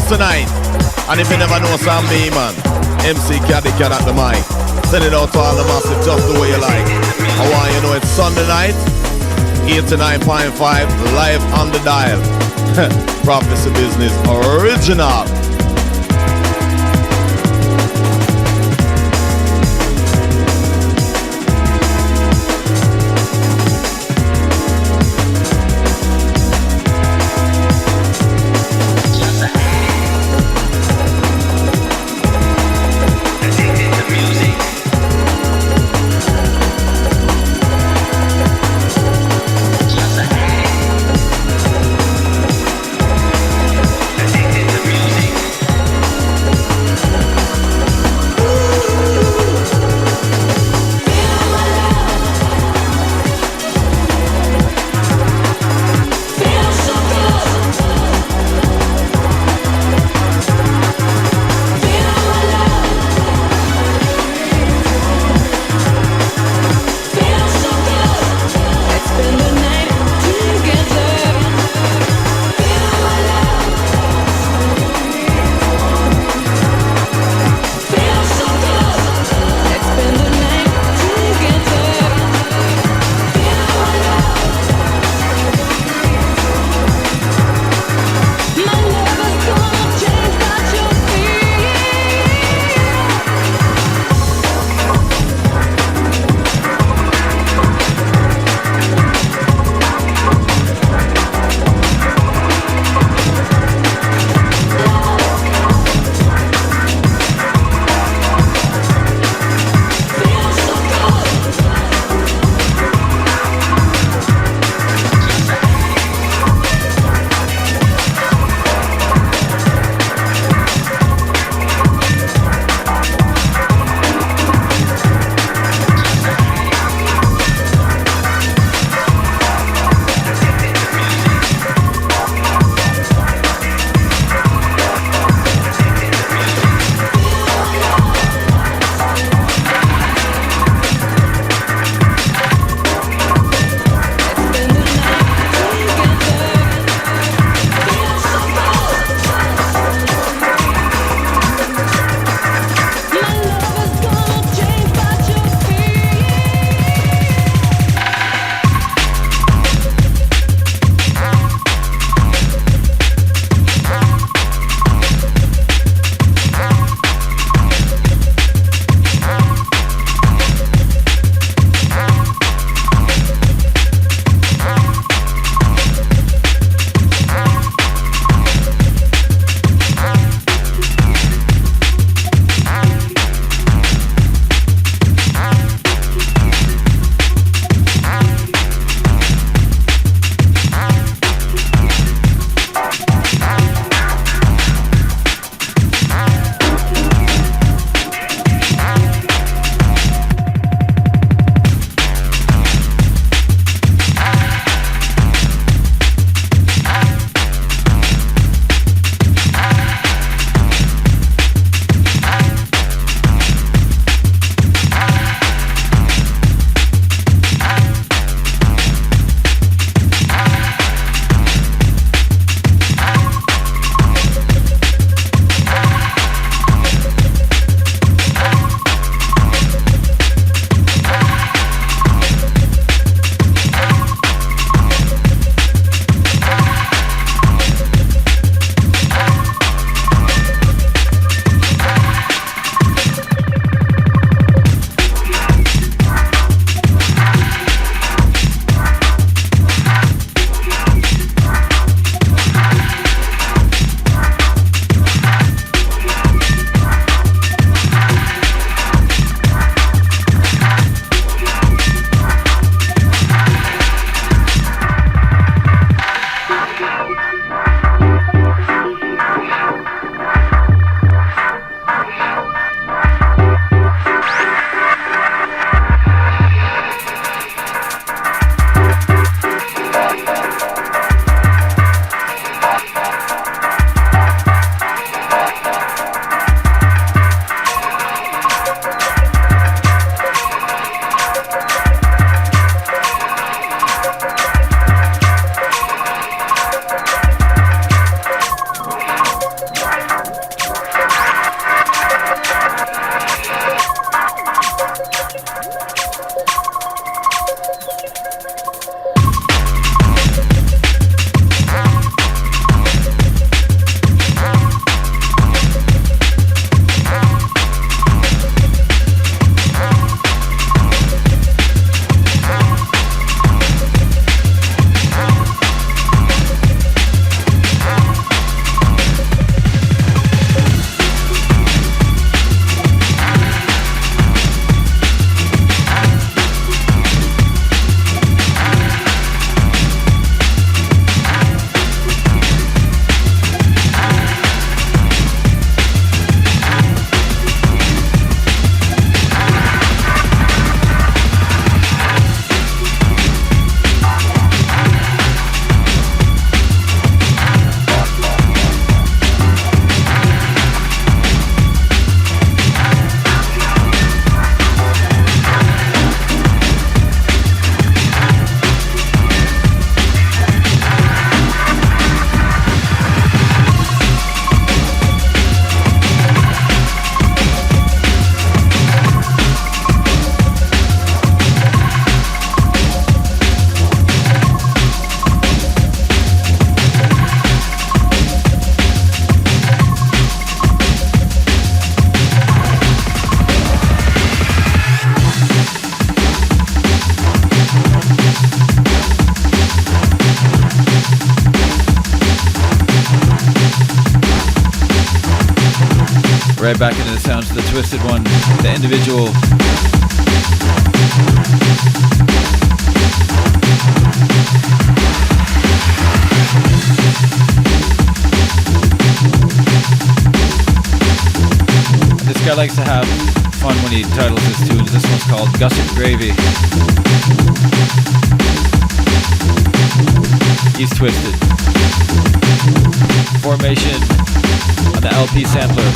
tonight. And if you never know some me, man, MC Caddy Cat at the mic. Send it out to all the massive just the way you like. I want you to know it's Sunday night, 89.5, live on the dial. Prophecy Business Original. Music. Right back into the sounds of the Twisted One, the Individual. This guy likes to have fun when he titles his tunes. This one's called Gusset Gravy. He's twisted. Formation on the LP sampler.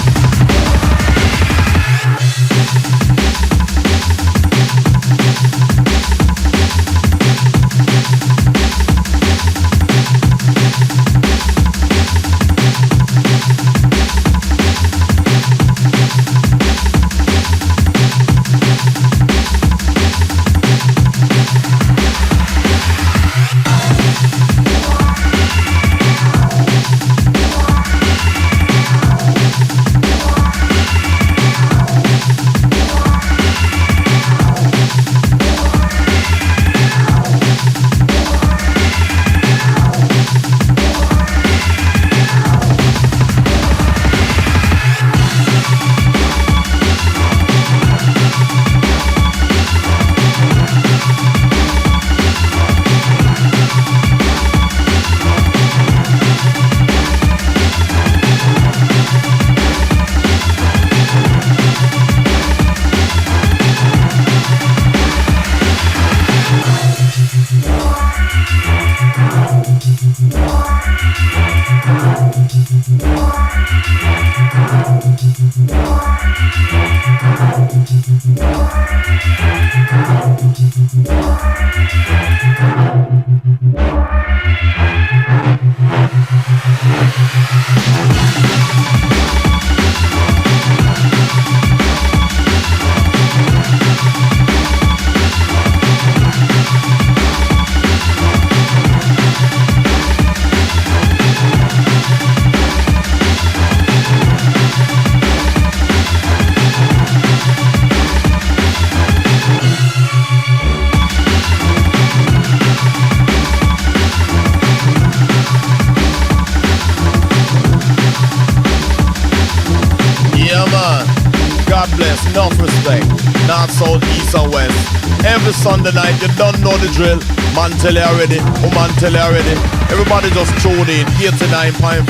Enough respect, north, south, east and west. Every Sunday night, you don't know the drill. Man tell you already, woman tell you already. Everybody just tune in, 89.5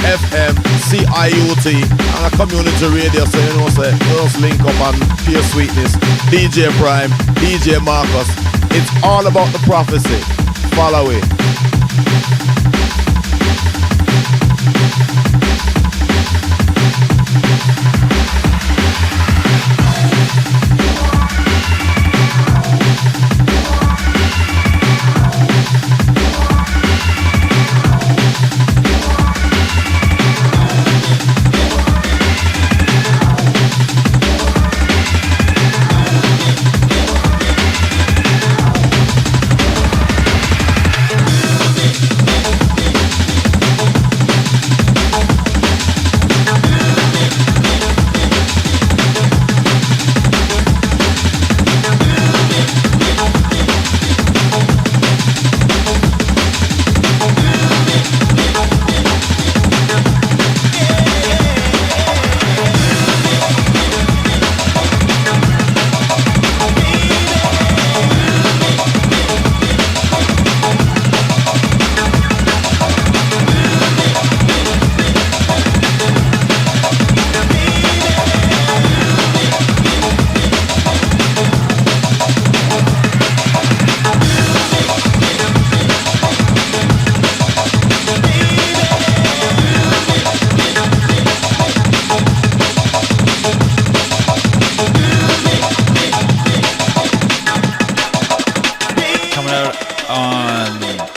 FM, CIUT, and a community radio, so you know, say, just link up and pure sweetness. DJ Prime, DJ Marcus, it's all about the prophecy. Follow it.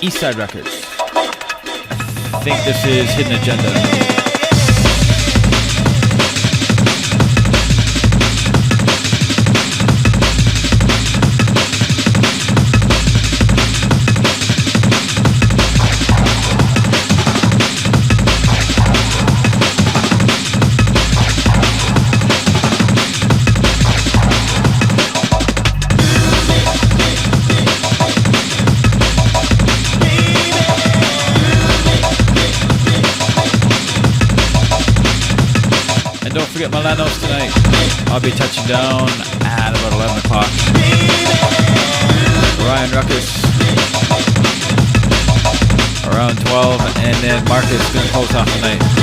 Eastside Records. I think this is Hidden Agenda. Don't forget Milanos tonight. I'll be touching down at about 11 o'clock. Ryan Ruckus around 12, and then Marcus gonna close off the night.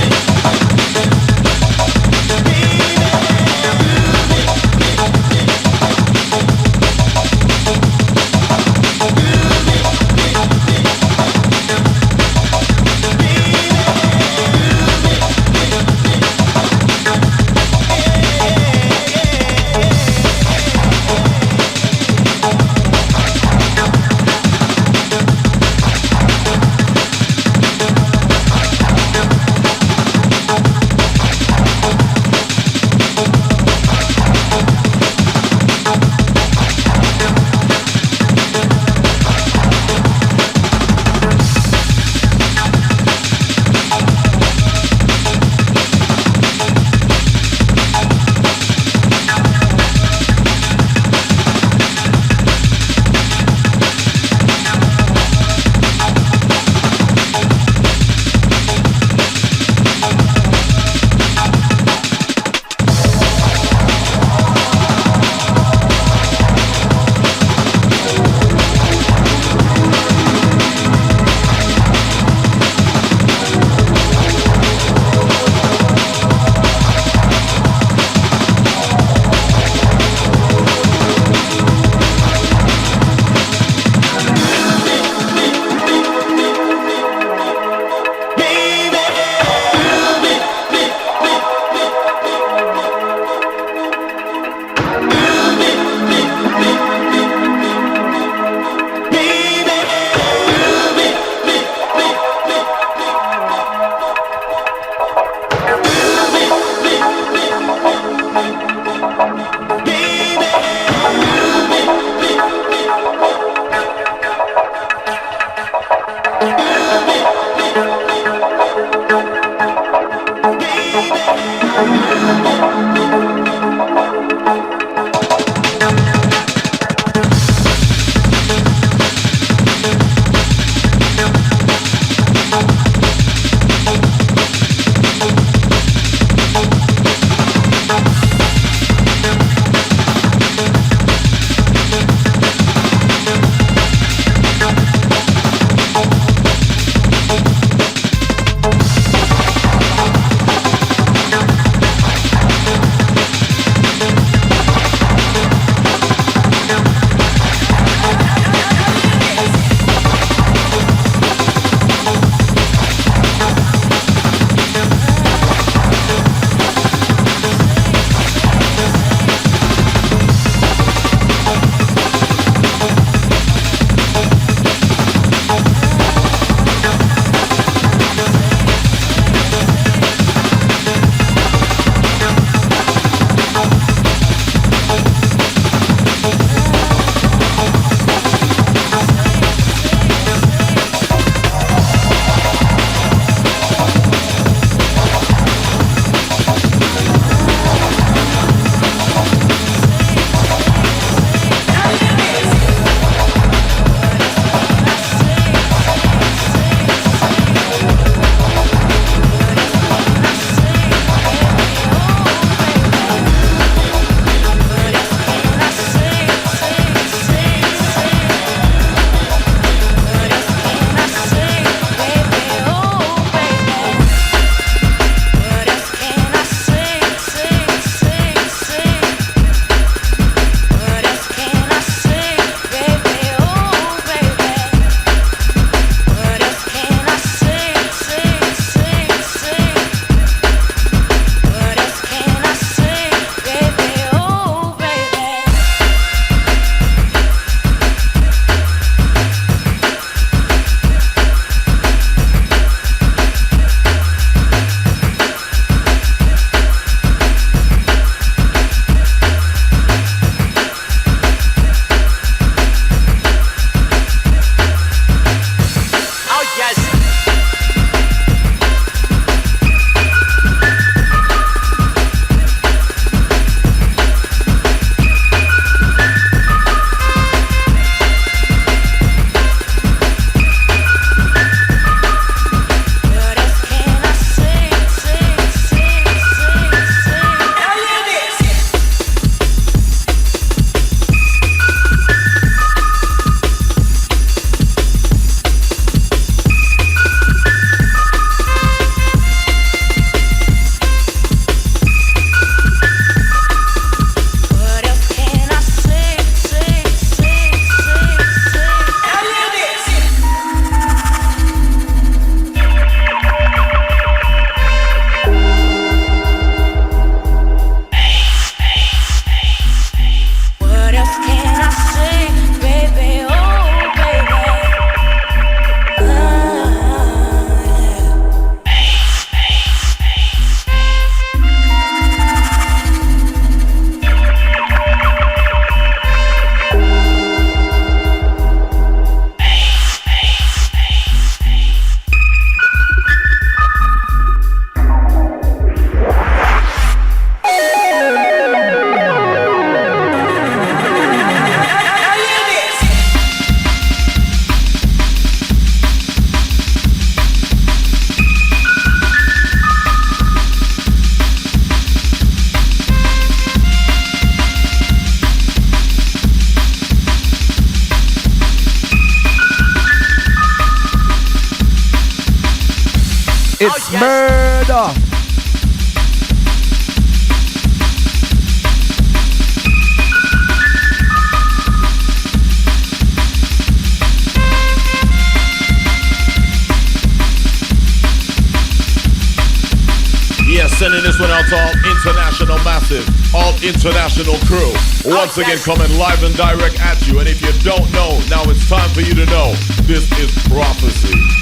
It's murder. Yeah, sending this one out to all international massive, all international crew. Once again, coming live and direct at you. And if you don't know, now it's time for you to know. This is prophecy.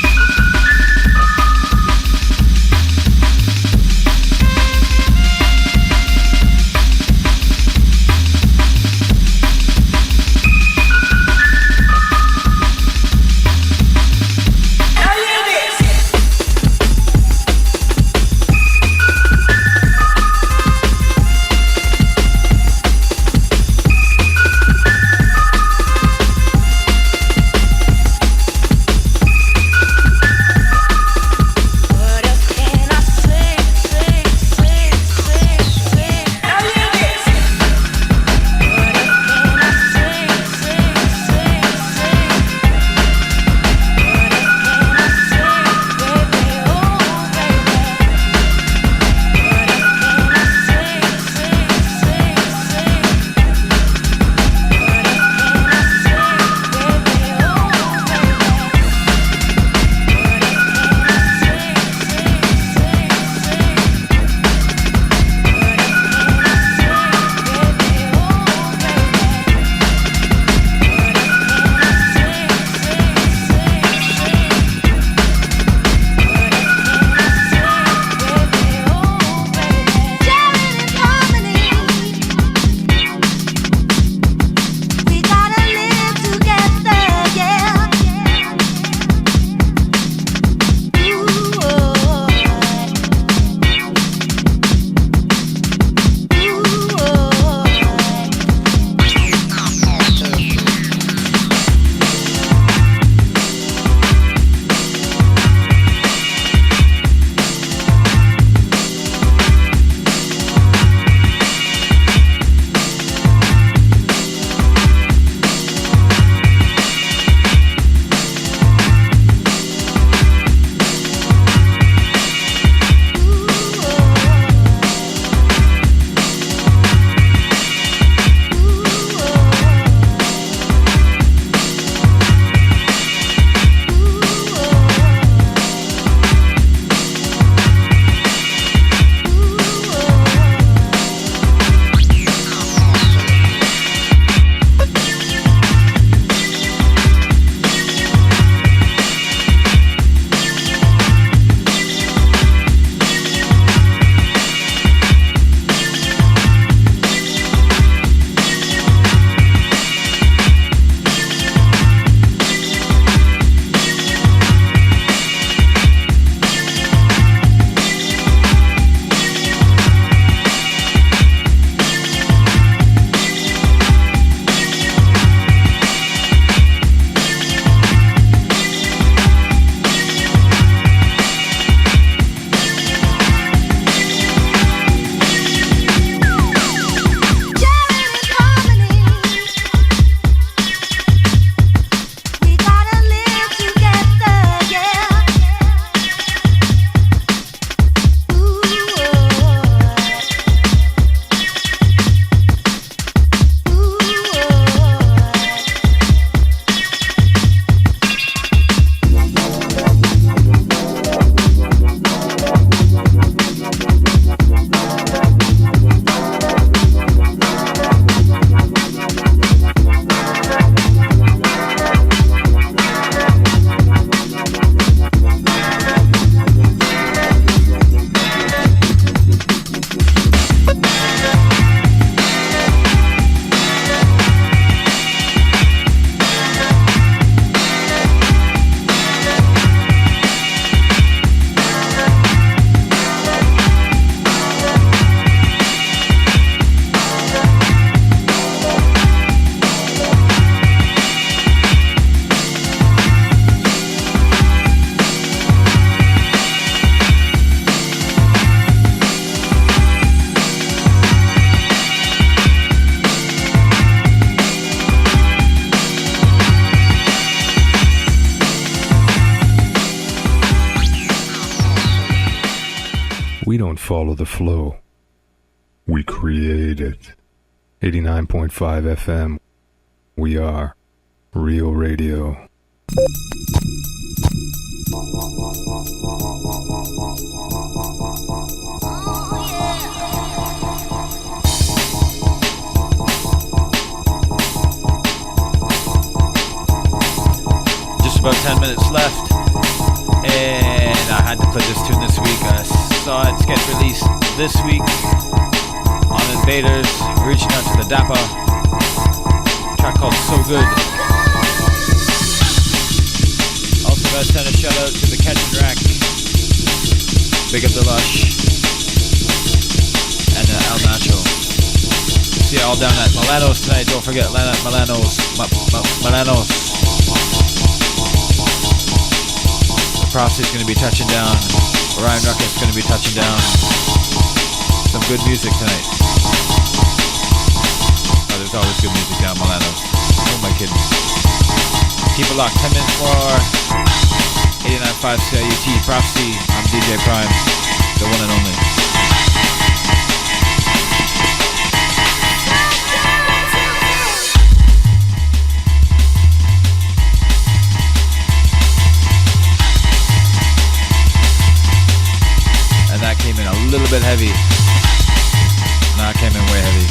don't follow the flow. We create it. 89.5 FM. We are Real Radio. Just about 10 minutes left, and I had to play this tune this week. I saw it get released this week on Invaders, reaching out to the Dapper. Track called So Good. Also gotta send a shout out to the Catch and Rack. Big up the Lush and El Nacho. See you all down at Milano's tonight. Don't forget Milano's. Milano's. The Prophecy's gonna be touching down. Ryan Ruckus gonna be touching down. Some good music tonight. Oh, there's always good music down Milano's. Who am I kidding? Keep it locked. 10 minutes more. 89.5 CIUT Prophecy. I'm DJ Prime, the one and only. And that came in a little bit heavy. No, it came in way heavy.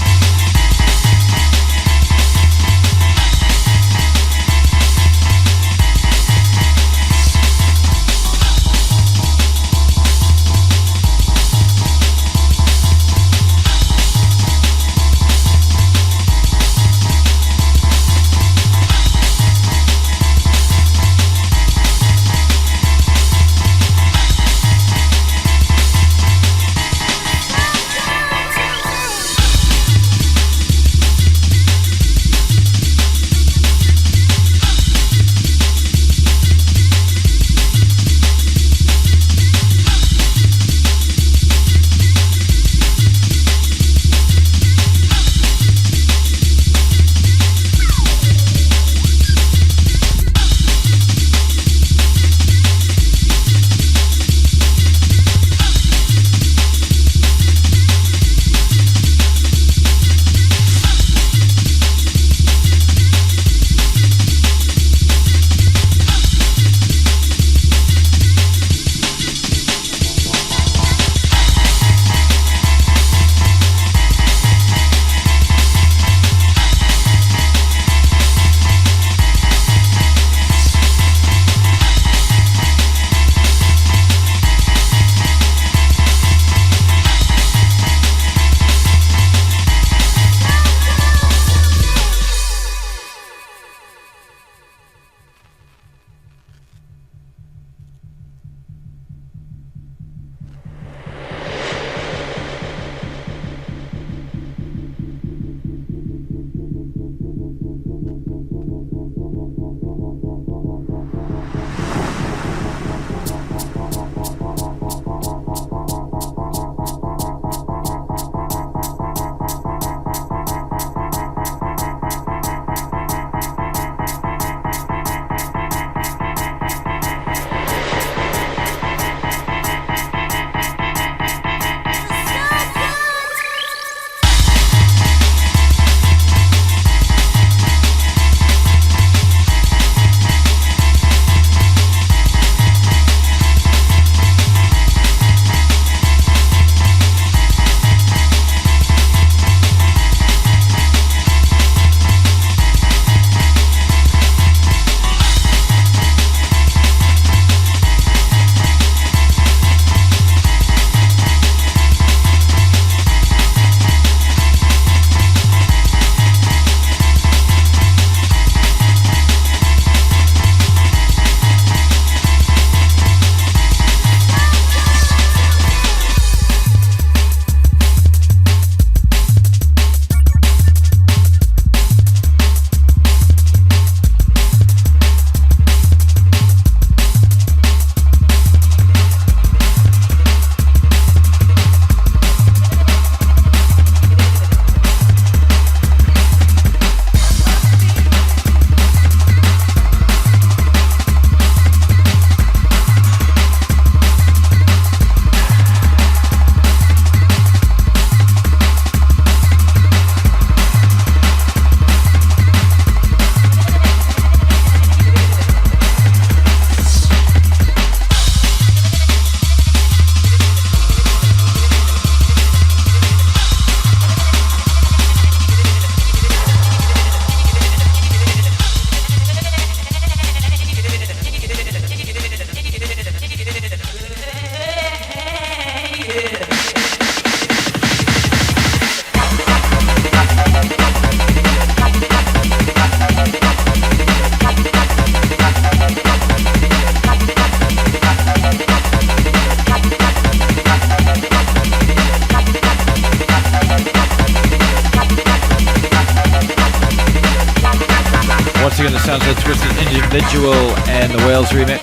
again, the sounds of Twisted Individual and the Wales remix.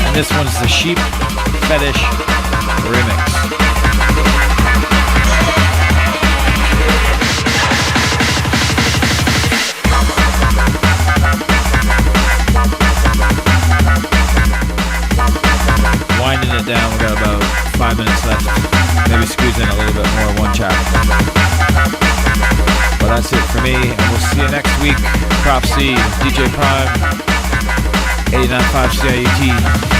And this one's the Sheep Fetish remix. Winding it down, we got about 5 minutes left. Maybe squeeze in a little bit more, one track. Well, that's it for me, and we'll see you next week. Prop C, DJ Prime, 89.5 CIUT.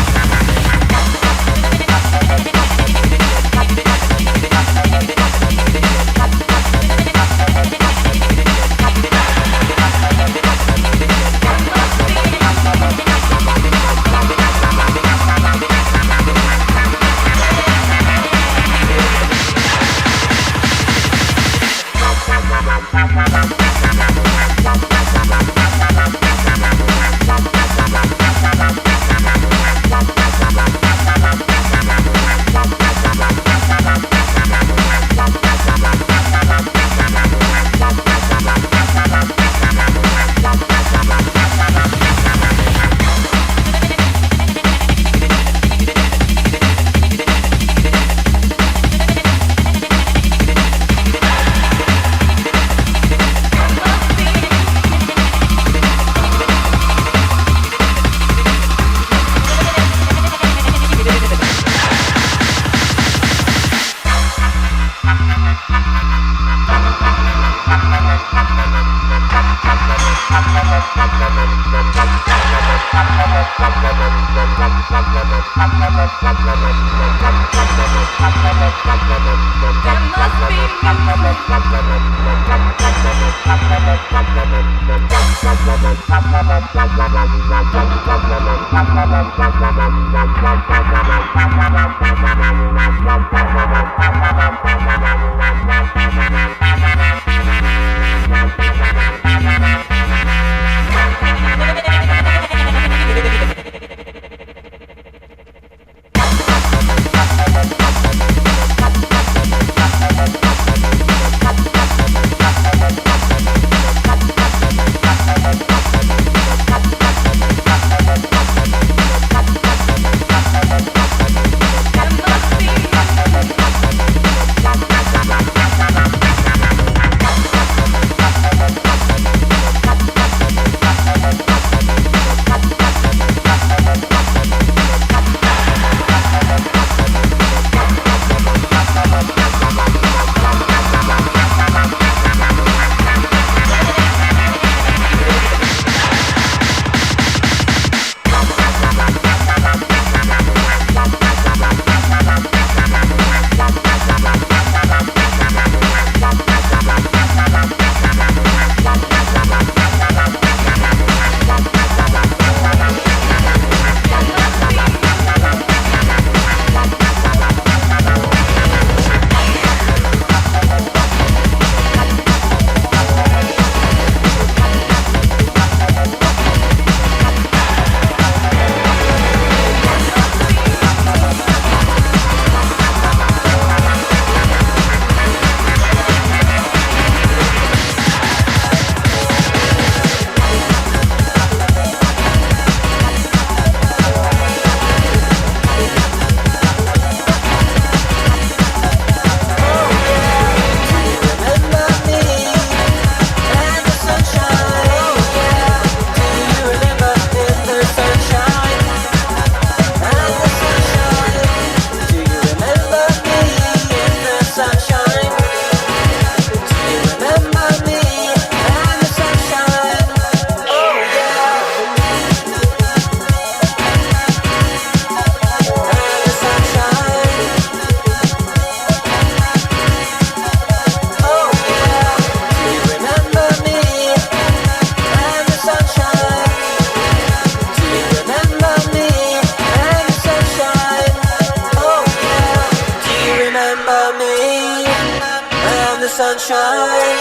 sunshine.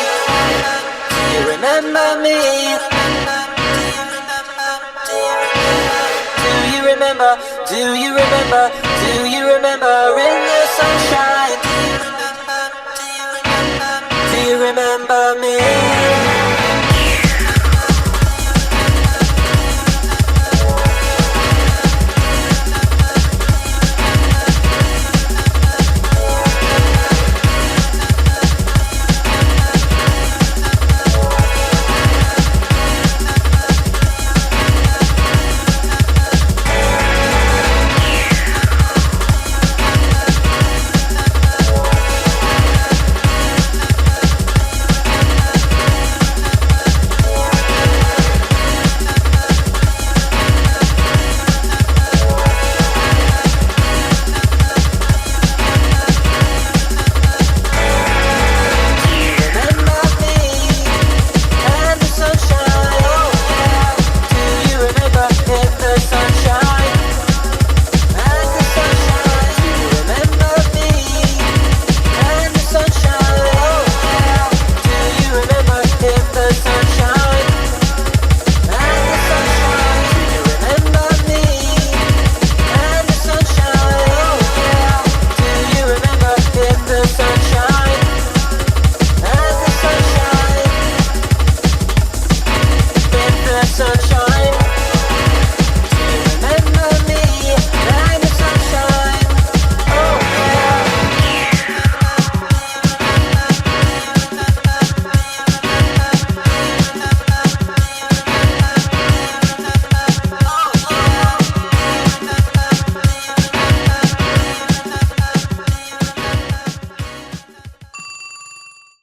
Do you remember me? Do you remember? Do you remember? Do Do you remember in the sunshine? Do you remember?